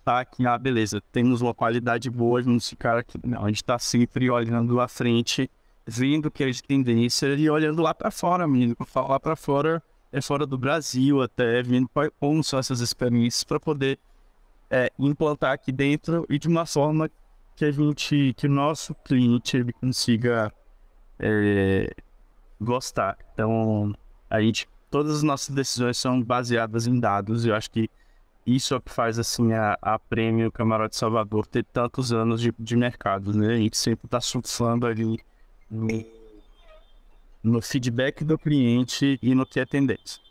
tá aqui, beleza, temos uma qualidade boa, vamos ficar aqui. Não, a gente está sempre olhando à frente, vendo que é de tendência e olhando lá para fora mesmo. Lá para fora é fora do Brasil até, vendo como são essas experiências para poder implantar aqui dentro e de uma forma que o nosso cliente ele consiga gostar. Então, todas as nossas decisões são baseadas em dados e eu acho que isso é o que faz assim a Prêmio Camarote Salvador ter tantos anos de mercado, né? A gente sempre está surfando ali no feedback do cliente e no que é tendência.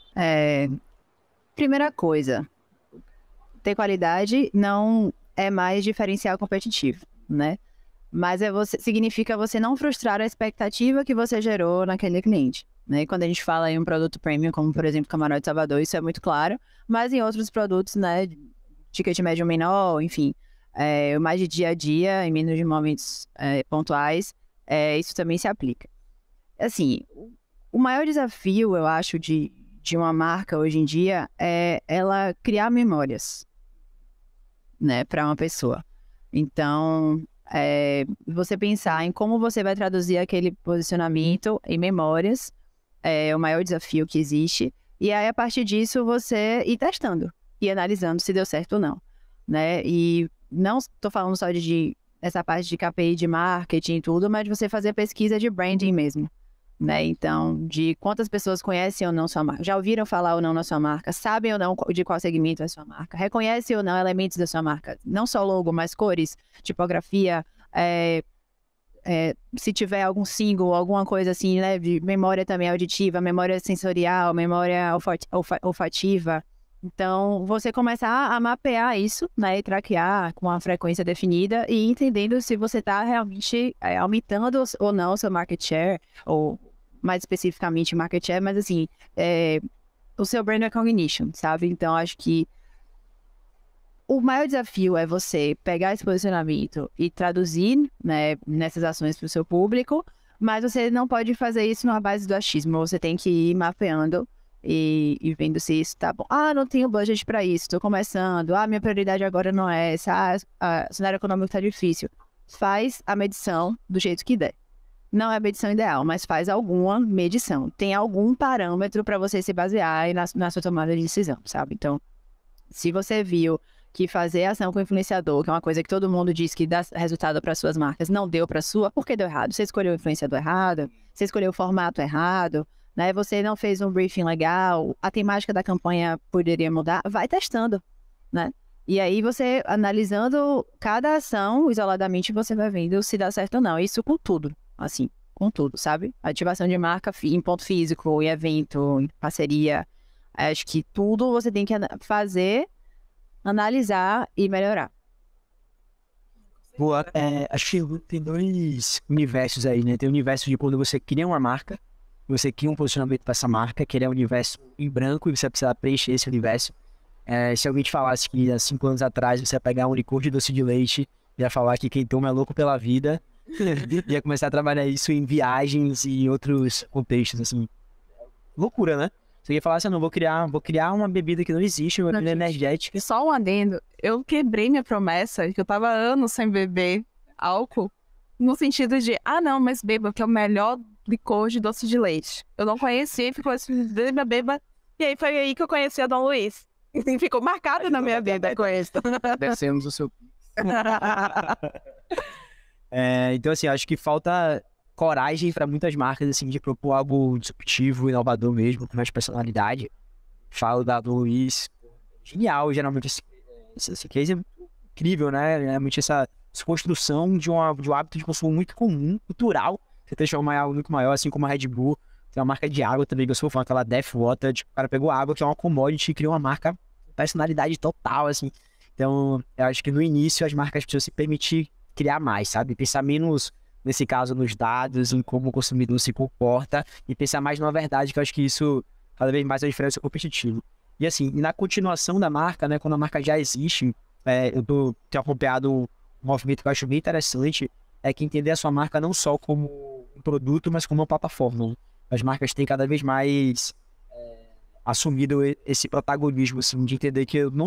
Primeira coisa, ter qualidade não é mais diferencial competitivo, né? Mas significa você não frustrar a expectativa que você gerou naquele cliente, né? E quando a gente fala em um produto premium, como por exemplo Camarote Salvador, isso é muito claro, mas em outros produtos, né, ticket médio menor, enfim, mais de dia a dia, em menos de momentos pontuais, isso também se aplica. Assim, o maior desafio, eu acho, de uma marca hoje em dia é ela criar memórias, né, para uma pessoa. Então, você pensar em como você vai traduzir aquele posicionamento em memórias é o maior desafio que existe. E aí, a partir disso, você ir testando e analisando se deu certo ou não, né? E não estou falando só de essa parte de KPI de marketing e tudo, mas de você fazer pesquisa de branding mesmo, né? Então, de quantas pessoas conhecem ou não sua marca, já ouviram falar ou não na sua marca, sabem ou não de qual segmento é a sua marca, reconhecem ou não elementos da sua marca, não só logo, mas cores, tipografia, se tiver algum símbolo, alguma coisa assim, né, de memória também auditiva, memória sensorial, memória olfativa. Então, você começa a mapear isso, né, e traquear com uma frequência definida e entendendo se você está realmente aumentando ou não o seu market share, ou mais especificamente market share, mas assim, o seu brand recognition, sabe? Então, acho que o maior desafio é você pegar esse posicionamento e traduzir, né, nessas ações para o seu público, mas você não pode fazer isso na base do achismo, você tem que ir mapeando e vendo se isso tá bom. Ah, não tenho budget para isso, estou começando. Ah, minha prioridade agora não é essa. Ah, o cenário econômico tá difícil. Faz a medição do jeito que der. Não é a medição ideal, mas faz alguma medição. Tem algum parâmetro para você se basear na sua tomada de decisão, sabe? Então, se você viu que fazer ação com influenciador, que é uma coisa que todo mundo diz que dá resultado para suas marcas, não deu para sua, por que deu errado? Você escolheu o influenciador errado, você escolheu o formato errado, né? Você não fez um briefing legal, a temática da campanha poderia mudar, vai testando, né? E aí você, analisando cada ação isoladamente, você vai vendo se dá certo ou não. Isso com tudo, assim, com tudo, sabe? Ativação de marca em ponto físico, em evento, em parceria. Acho que tudo você tem que fazer, analisar e melhorar. Boa, acho que tem dois universos aí, né? Tem o universo de quando você cria uma marca, você cria um posicionamento para essa marca, que ele é um universo em branco e você precisa preencher esse universo. Se alguém te falasse que há 5 anos atrás você ia pegar um licor de doce de leite, ia falar que quem toma é louco pela vida, ia começar a trabalhar isso em viagens e outros contextos, assim. Loucura, né? Você ia falar assim, não, vou criar uma bebida que não existe, uma bebida energética. Só um adendo, eu quebrei minha promessa, que eu tava anos sem beber álcool, no sentido de, não, mas beba, que é o melhor licor de doce de leite. Eu não conhecia, ficou assim, beba, e aí foi aí que eu conheci a Dom Luiz. E ficou marcado na minha vida com isso. Descemos o seu... Então, assim, acho que falta coragem para muitas marcas, assim, de propor algo disruptivo, inovador mesmo, com mais personalidade. Falo da Dom Luiz, genial, geralmente esse case é incrível, né? Realmente essa construção de um hábito de consumo muito comum, cultural, você transformar em algo muito maior, assim como a Red Bull. Tem uma marca de água também que eu sou fã, aquela Death Water, tipo, o cara pegou água, que é uma commodity, e criou uma marca personalidade total, assim. Então, eu acho que no início as marcas precisam se permitir criar mais, sabe? Pensar menos, nesse caso, nos dados, em como o consumidor se comporta, e pensar mais na verdade, que eu acho que isso cada vez mais é a diferença competitiva. E assim, na continuação da marca, né, quando a marca já existe, tenho acompanhado um movimento que eu acho bem interessante, é que entender a sua marca não só como um produto, mas como uma plataforma. As marcas têm cada vez mais assumido esse protagonismo, assim, de entender que eu não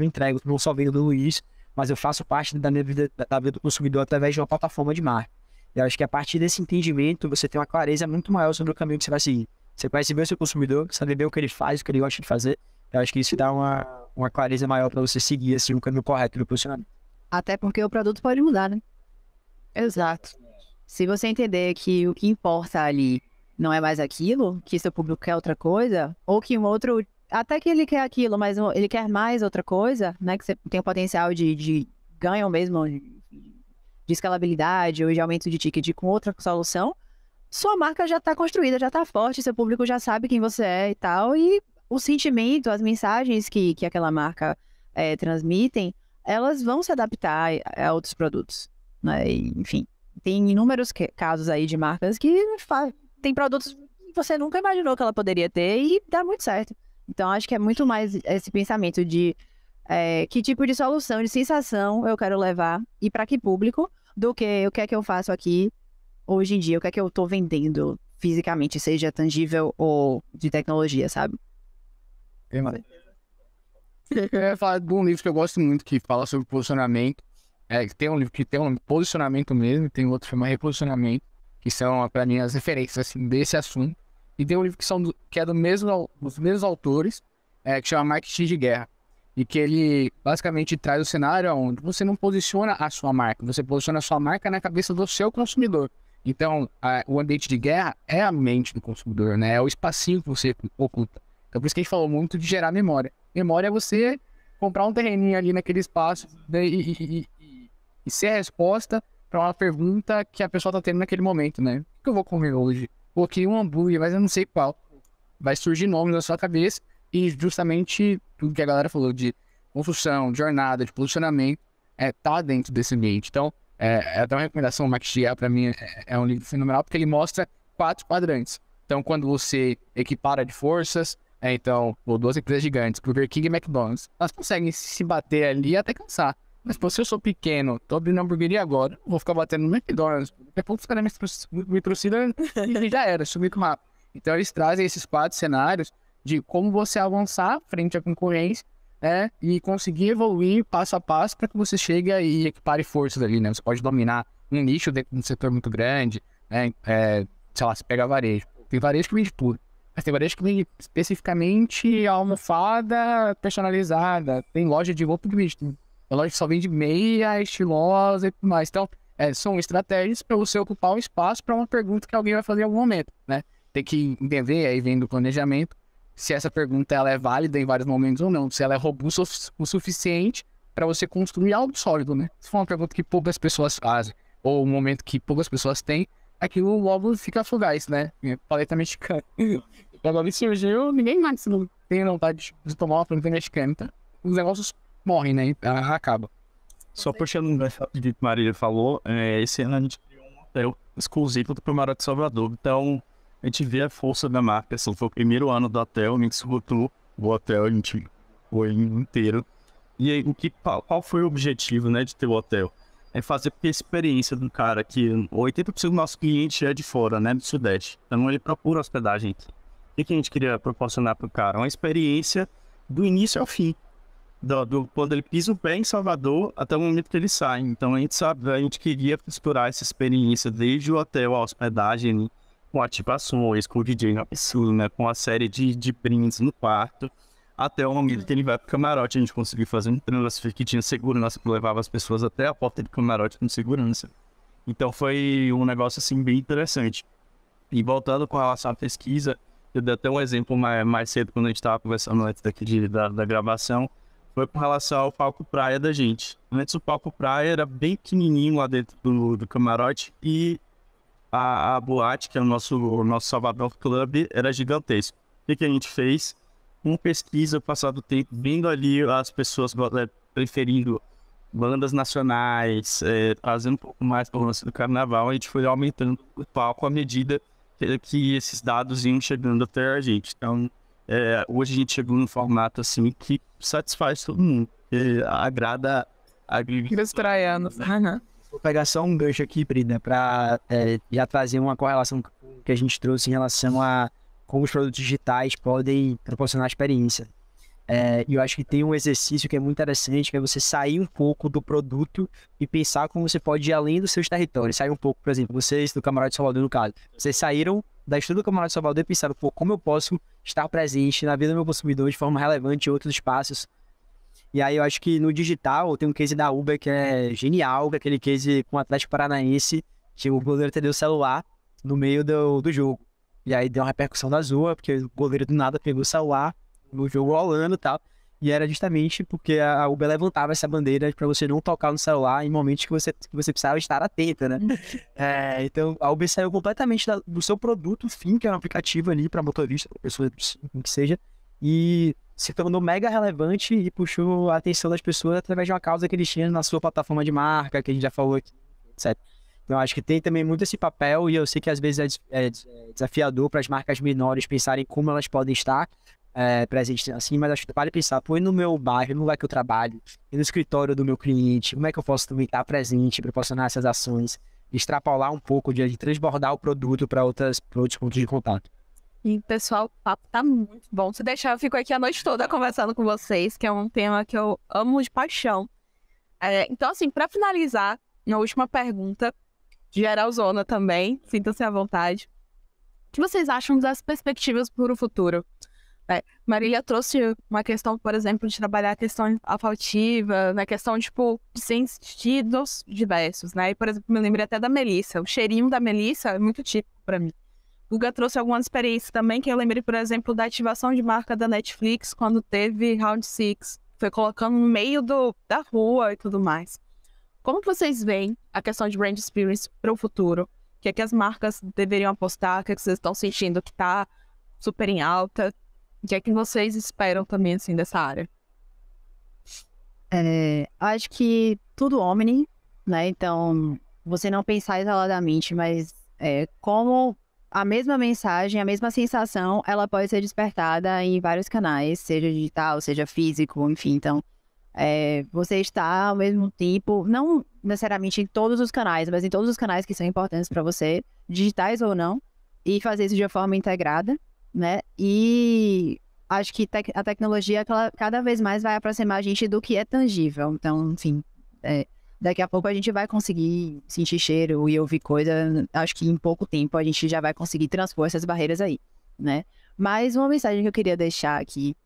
entrego, não só vendo do Luiz, mas eu faço parte da minha vida, da vida do consumidor através de uma plataforma de marca. E eu acho que a partir desse entendimento, você tem uma clareza muito maior sobre o caminho que você vai seguir. Você conhece bem o seu consumidor, sabe bem o que ele faz, o que ele gosta de fazer. Eu acho que isso dá uma clareza maior para você seguir, assim, o caminho correto do posicionamento. Até porque o produto pode mudar, né? Exato. Se você entender que o que importa ali não é mais aquilo, que seu público quer outra coisa, ou que um outro, até que ele quer aquilo, mas ele quer mais outra coisa, né, que você tem o potencial de ganho mesmo, de escalabilidade ou de aumento de ticket com outra solução, sua marca já está construída, já está forte, seu público já sabe quem você é e tal, e o sentimento, as mensagens que aquela marca transmitem, elas vão se adaptar a outros produtos, né, e, enfim, tem inúmeros casos aí de marcas que tem produtos que você nunca imaginou que ela poderia ter e dá muito certo. Então, acho que é muito mais esse pensamento de que tipo de solução, de sensação eu quero levar e para que público, do que o que é que eu faço aqui hoje em dia, o que é que eu estou vendendo fisicamente, seja tangível ou de tecnologia, sabe? Eu ia falar de um livro que eu gosto muito, que fala sobre posicionamento. Tem um livro que tem um posicionamento mesmo, e tem outro que chama Reposicionamento, que são, para mim, as referências assim, desse assunto. E tem um livro que é dos mesmos autores, que chama Marketing de Guerra. E que ele basicamente traz o cenário onde você não posiciona a sua marca, você posiciona a sua marca na cabeça do seu consumidor. Então, o ambiente de guerra é a mente do consumidor, né? É o espacinho que você oculta. Então, por isso que a gente falou muito de gerar memória. Memória é você comprar um terreninho ali naquele espaço, né, e ser a resposta para uma pergunta que a pessoa está tendo naquele momento, né? O que eu vou comer hoje? Coloquei um hambúrguer, mas eu não sei qual. Vai surgir nomes na sua cabeça e justamente tudo que a galera falou de construção, de jornada, de posicionamento, tá dentro desse ambiente. Então, até uma recomendação, o Max Giel, para mim, é um livro fenomenal, porque ele mostra 4 quadrantes. Então, quando você equipara de forças, então, 2 empresas gigantes, Burger King e McDonald's, elas conseguem se bater ali até cansar. Mas, pô, se eu sou pequeno, tô abrindo uma hamburgueria agora, não vou ficar batendo no McDonald's. Daqui a pouco os caras me trucidam e já era, sumi com o mapa. Então, eles trazem esses 4 cenários de como você avançar frente à concorrência, né? E conseguir evoluir passo a passo para que você chegue e equipare forças ali, né? Você pode dominar um nicho dentro de um setor muito grande, né? Sei lá, você pega varejo. Tem varejo que vende tudo. Mas tem varejo que vende especificamente almofada personalizada. Tem loja de roupa que vende tudo. Tem loja que só vende meia, estilosa e tudo mais. Então, são estratégias para você ocupar um espaço para uma pergunta que alguém vai fazer em algum momento, né? Tem que entender, aí vem do planejamento, se essa pergunta ela é válida em vários momentos ou não. Se ela é robusta o suficiente para você construir algo sólido, né? Se for uma pergunta que poucas pessoas fazem, ou um momento que poucas pessoas têm, aquilo logo fica fugaz, né? Paleta mexicana. Quando ali surgiu, ninguém mais não tem vontade de tomar uma paleta mexicana. Então, os negócios morrem, né? Acaba. Só puxando um gancho que a Marília falou, esse ano a gente criou um hotel exclusivo do Camarote de Salvador. Então, a gente vê a força da marca. Assim, foi o primeiro ano do hotel, a gente esgotou o hotel, a gente foi inteiro. E aí, qual foi o objetivo, né, de ter o hotel? É fazer a experiência do cara, que 80% do nosso cliente é de fora, né, do Sudeste. Então, ele procura hospedagem aqui. O que a gente queria proporcionar para o cara? Uma experiência do início ao fim. Quando ele pisa o pé em Salvador até o momento que ele sai. Então, a gente queria explorar essa experiência desde o hotel, a hospedagem, com ativações, com o DJ na piscina, né, com a série de brindes no quarto, até o momento que ele vai pro camarote. A gente conseguiu fazer um transfer que tinha segurança, que levava as pessoas até a porta do camarote com segurança. Então foi um negócio assim bem interessante. E voltando com relação à pesquisa, eu dei até um exemplo mais cedo quando a gente estava conversando antes daqui da gravação, foi com relação ao palco praia da gente. Antes o palco praia era bem pequenininho lá dentro do camarote e a boate, que é o nosso Salvador Club, era gigantesco. O que a gente fez? Uma pesquisa, passado o tempo, vendo ali as pessoas preferindo bandas nacionais, trazendo um pouco mais para o lance do carnaval, a gente foi aumentando o palco à medida que esses dados iam chegando até a gente. Então, hoje a gente chegou num formato assim que satisfaz todo mundo, agrada a Os praianos. Vou pegar só um gancho aqui, Brida, para já trazer uma correlação que a gente trouxe em relação a como os produtos digitais podem proporcionar experiência. E eu acho que tem um exercício que é muito interessante, que é você sair um pouco do produto e pensar como você pode ir além dos seus territórios. Sair um pouco, por exemplo, vocês do Camarote de Salvador, no caso. Vocês saíram da estrutura do Camarote de Salvador e pensaram, pô, como eu posso estar presente na vida do meu consumidor de forma relevante em outros espaços. E aí eu acho que no digital tem um case da Uber que é genial, que é aquele case com o Atlético Paranaense, que o goleiro entendeu o celular no meio do jogo. E aí deu uma repercussão da zoa, porque o goleiro do nada pegou o celular no jogo rolando e tal. E era justamente porque a Uber levantava essa bandeira para você não tocar no celular em momentos que você precisava estar atenta, né? Então a Uber saiu completamente do seu produto fim, que era um aplicativo ali para motorista, para pessoa que seja, e se tornou mega relevante e puxou a atenção das pessoas através de uma causa que eles tinham na sua plataforma de marca, que a gente já falou aqui, etc. Então, acho que tem também muito esse papel, e eu sei que às vezes é desafiador para as marcas menores pensarem como elas podem estar presentes assim, mas acho que vale pensar, pô, e no meu bairro, no lugar que eu trabalho, e no escritório do meu cliente, como é que eu posso também estar presente, proporcionar essas ações, extrapolar um pouco, de transbordar o produto para outros pontos de contato. E, pessoal, o papo tá muito bom. Se deixar, eu fico aqui a noite toda conversando com vocês, que é um tema que eu amo de paixão. Então, assim, para finalizar, uma última pergunta, geralzona também, sintam-se à vontade. O que vocês acham das perspectivas para o futuro? Marília trouxe uma questão, por exemplo, de trabalhar a questão afetiva, na questão, tipo, de sentidos diversos, né? E, por exemplo, me lembrei até da Melissa. O cheirinho da Melissa é muito típico pra mim. O Guga trouxe algumas experiências também, que eu lembrei, por exemplo, da ativação de marca da Netflix, quando teve Round 6. Foi colocando no meio da rua e tudo mais. Como vocês veem a questão de brand experience para o futuro? O que é que as marcas deveriam apostar? O que é que vocês estão sentindo que está super em alta? O que é que vocês esperam também, assim, dessa área? Acho que tudo omni, né? Então, você não pensar isoladamente, mas como a mesma mensagem, a mesma sensação, ela pode ser despertada em vários canais, seja digital, seja físico, enfim. Então, você está ao mesmo tempo, não necessariamente em todos os canais, mas em todos os canais que são importantes para você, digitais ou não, e fazer isso de uma forma integrada, né? E acho que a tecnologia cada vez mais vai aproximar a gente do que é tangível. Então, enfim, daqui a pouco a gente vai conseguir sentir cheiro e ouvir coisa. Acho que em pouco tempo a gente já vai conseguir transpor essas barreiras aí, né? Mas uma mensagem que eu queria deixar aqui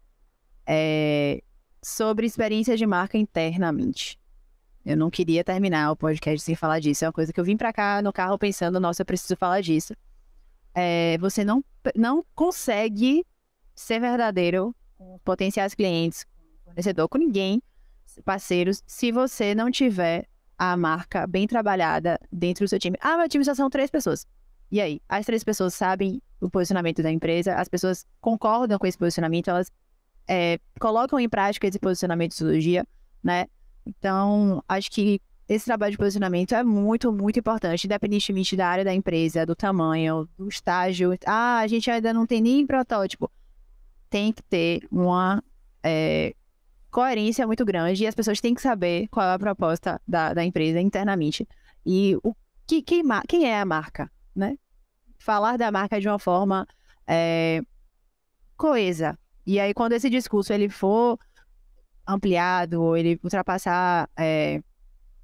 é sobre experiência de marca internamente. Eu não queria terminar o podcast sem falar disso. É uma coisa que eu vim pra cá no carro pensando, nossa, eu preciso falar disso. Você não consegue ser verdadeiro com potenciais clientes, com fornecedor, com ninguém, parceiros, se você não tiver a marca bem trabalhada dentro do seu time. Meu time só são 3 pessoas. E aí? As 3 pessoas sabem o posicionamento da empresa, as pessoas concordam com esse posicionamento, elas colocam em prática esse posicionamento de sociologia, né? Então, acho que esse trabalho de posicionamento é muito, muito importante, independentemente da área da empresa, do tamanho, do estágio. A gente ainda não tem nem protótipo. Tem que ter uma coerência muito grande e as pessoas têm que saber qual é a proposta da empresa internamente. E quem é a marca, né? Falar da marca de uma forma coesa. E aí, quando esse discurso ele for ampliado, ou ele ultrapassar,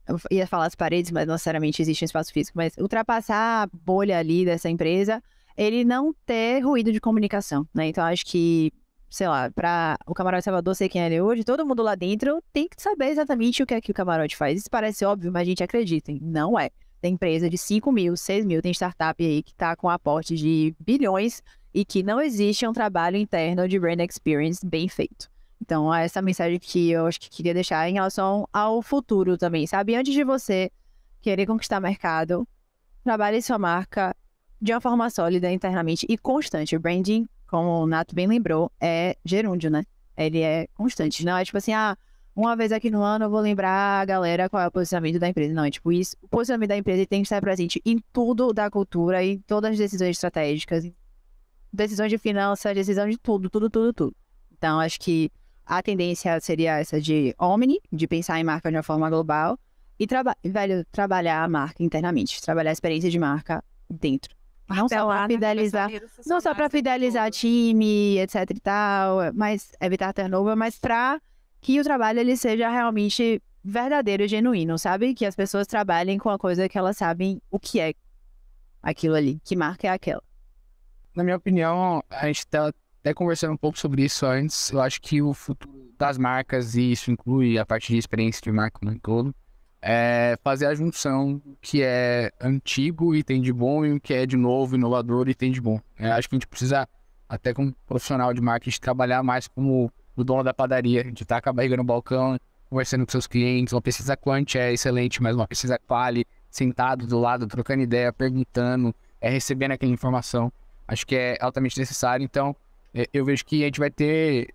eu ia falar as paredes, mas não necessariamente existe um espaço físico, mas ultrapassar a bolha ali dessa empresa, ele não ter ruído de comunicação, né? Então, acho que, sei lá, para o Camarote Salvador ser quem ele é hoje, todo mundo lá dentro tem que saber exatamente o que é que o Camarote faz. Isso parece óbvio, mas a gente acredita, não é. Tem empresa de 5 mil, 6 mil, tem startup aí que tá com aporte de bilhões e que não existe um trabalho interno de brand experience bem feito. Então, essa mensagem que eu acho que queria deixar em relação ao futuro também, sabe? Antes de você querer conquistar mercado, trabalhe sua marca de uma forma sólida internamente e constante. O branding, como o Nato bem lembrou, é gerúndio, né? Ele é constante. Não é tipo assim, uma vez aqui no ano eu vou lembrar a galera qual é o posicionamento da empresa. Não, é tipo isso. O posicionamento da empresa tem que estar presente em tudo da cultura, em todas as decisões estratégicas, decisões de finanças, decisão de tudo. Então, acho que a tendência seria essa de omni, de pensar em marca de uma forma global e trabalhar a marca internamente, trabalhar a experiência de marca dentro. Não só para fidelizar time, etc e tal, mas evitar turnover, mas para que o trabalho ele seja realmente verdadeiro e genuíno, sabe? Que as pessoas trabalhem com a coisa que elas sabem o que é aquilo ali, que marca é aquela. Na minha opinião, a gente tá até conversando um pouco sobre isso antes. Eu acho que o futuro das marcas, e isso inclui a parte de experiência de marca no todo, é fazer a junção do que é antigo e tem de bom e o que é de novo, inovador e tem de bom. Acho que a gente precisa, até como profissional de marketing, trabalhar mais como o dono da padaria, de estar com a barriga no balcão, conversando com seus clientes. Uma pesquisa quant é excelente, mas uma pesquisa quali, sentado do lado, trocando ideia, perguntando, recebendo aquela informação. Acho que é altamente necessário. Então, eu vejo que a gente vai ter...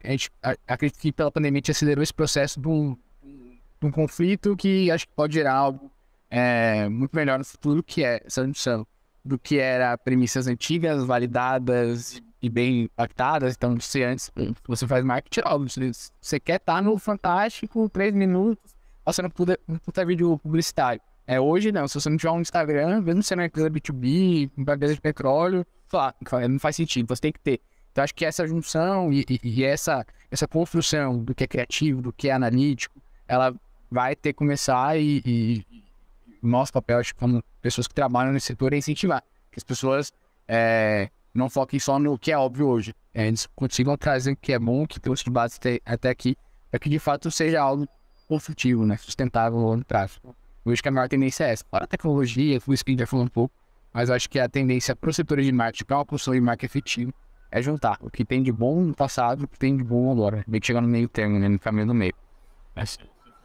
acredito que pela pandemia a gente acelerou esse processo de um conflito que acho que pode gerar algo muito melhor no futuro, que é essa junção do que era premissas antigas, validadas e bem impactadas. Então, se antes você faz marketing, óbvio, você quer estar no Fantástico 3 minutos passando um puta vídeo publicitário. Hoje não, se você não tiver um Instagram, mesmo sendo uma empresa B2B, uma empresa de petróleo, não faz sentido, você tem que ter. Então, acho que essa junção e essa construção do que é criativo, do que é analítico, ela vai ter que começar e o nosso papel, acho que como pessoas que trabalham nesse setor, é incentivar que as pessoas não foquem só no que é óbvio hoje. eles consigam trazer o que é bom, que trouxe de base até aqui, para que de fato seja algo construtivo, né? Sustentável no longo prazo. Eu acho que a maior tendência é essa. Fora a tecnologia, tudo isso que a gente já falou um pouco, mas eu acho que a tendência para os setores de marketing, para uma construção de marca efetiva, é juntar o que tem de bom no passado e o que tem de bom agora. Meio que chegar no meio termo, né? No caminho do meio.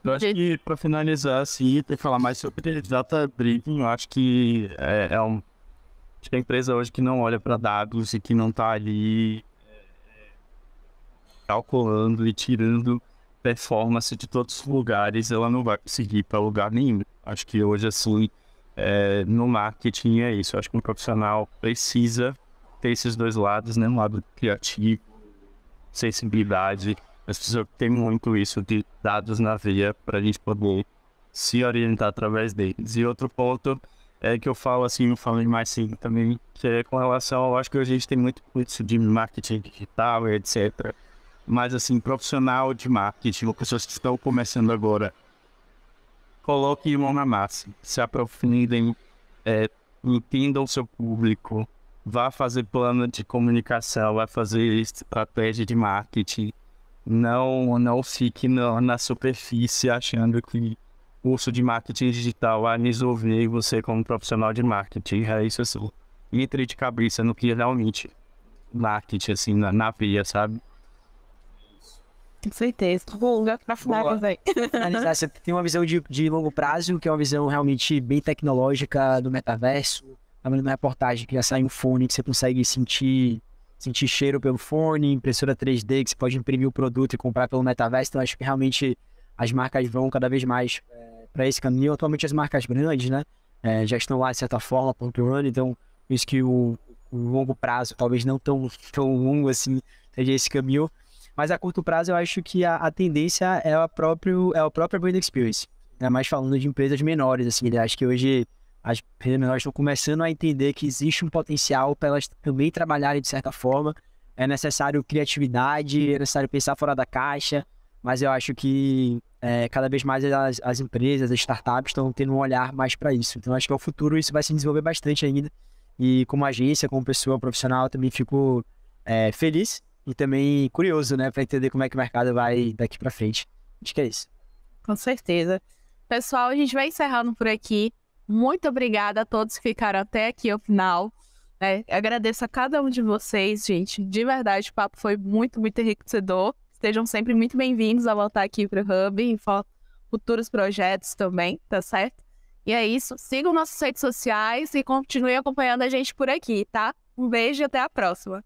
Eu acho que, para finalizar, assim, tem que falar mais sobre data driven. Eu acho que acho que a empresa hoje que não olha para dados e que não está ali calculando e tirando performance de todos os lugares, ela não vai conseguir para lugar nenhum. Acho que hoje, assim, no marketing é isso. Acho que um profissional precisa ter esses dois lados, né? Um lado criativo, sensibilidade, mas precisa ter muito isso de dados na veia para a gente poder se orientar através deles. E outro ponto que eu falo assim, eu falei mais sim também, que é com relação, eu acho que hoje a gente tem muito isso de marketing digital, etc. Mas assim, profissional de marketing, pessoas que estão começando agora, coloquem mão na massa, se aprofundem, entendam o seu público, vá fazer plano de comunicação, vá fazer estratégia de marketing. Não fique na superfície achando que o curso de marketing digital vai resolver você como profissional de marketing. É isso assim. Entre de cabeça no que realmente marketing, assim, na veia, sabe? Com certeza. Bunga, pra finalizar. Finalizar, você tem uma visão de longo prazo, que é uma visão realmente bem tecnológica do metaverso. Estava lendo uma reportagem que já sai um fone que você consegue sentir cheiro pelo fone, impressora 3D que você pode imprimir o produto e comprar pelo metaverso. Então acho que realmente as marcas vão cada vez mais para esse caminho. Atualmente as marcas grandes, né, já estão lá de certa forma pontuando. Então isso que o longo prazo, talvez não tão longo assim, seja esse caminho. Mas a curto prazo eu acho que a tendência é a própria brand experience. Ainda mais falando de empresas menores, assim. Eu acho que hoje as empresas menores estão começando a entender que existe um potencial para elas também trabalharem de certa forma. É necessário criatividade, é necessário pensar fora da caixa, mas eu acho que cada vez mais as empresas, as startups estão tendo um olhar mais para isso. Então acho que no futuro isso vai se desenvolver bastante ainda. E como agência, como pessoa profissional, também fico feliz e também curioso, né, para entender como é que o mercado vai daqui para frente. Acho que é isso. Com certeza. Pessoal, a gente vai encerrando por aqui. Muito obrigada a todos que ficaram até aqui ao final. Agradeço a cada um de vocês, gente. De verdade, o papo foi muito, muito enriquecedor. Estejam sempre muito bem-vindos a voltar aqui para o Hub e futuros projetos também, tá certo? E é isso. Sigam nossas redes sociais e continuem acompanhando a gente por aqui, tá? Um beijo e até a próxima.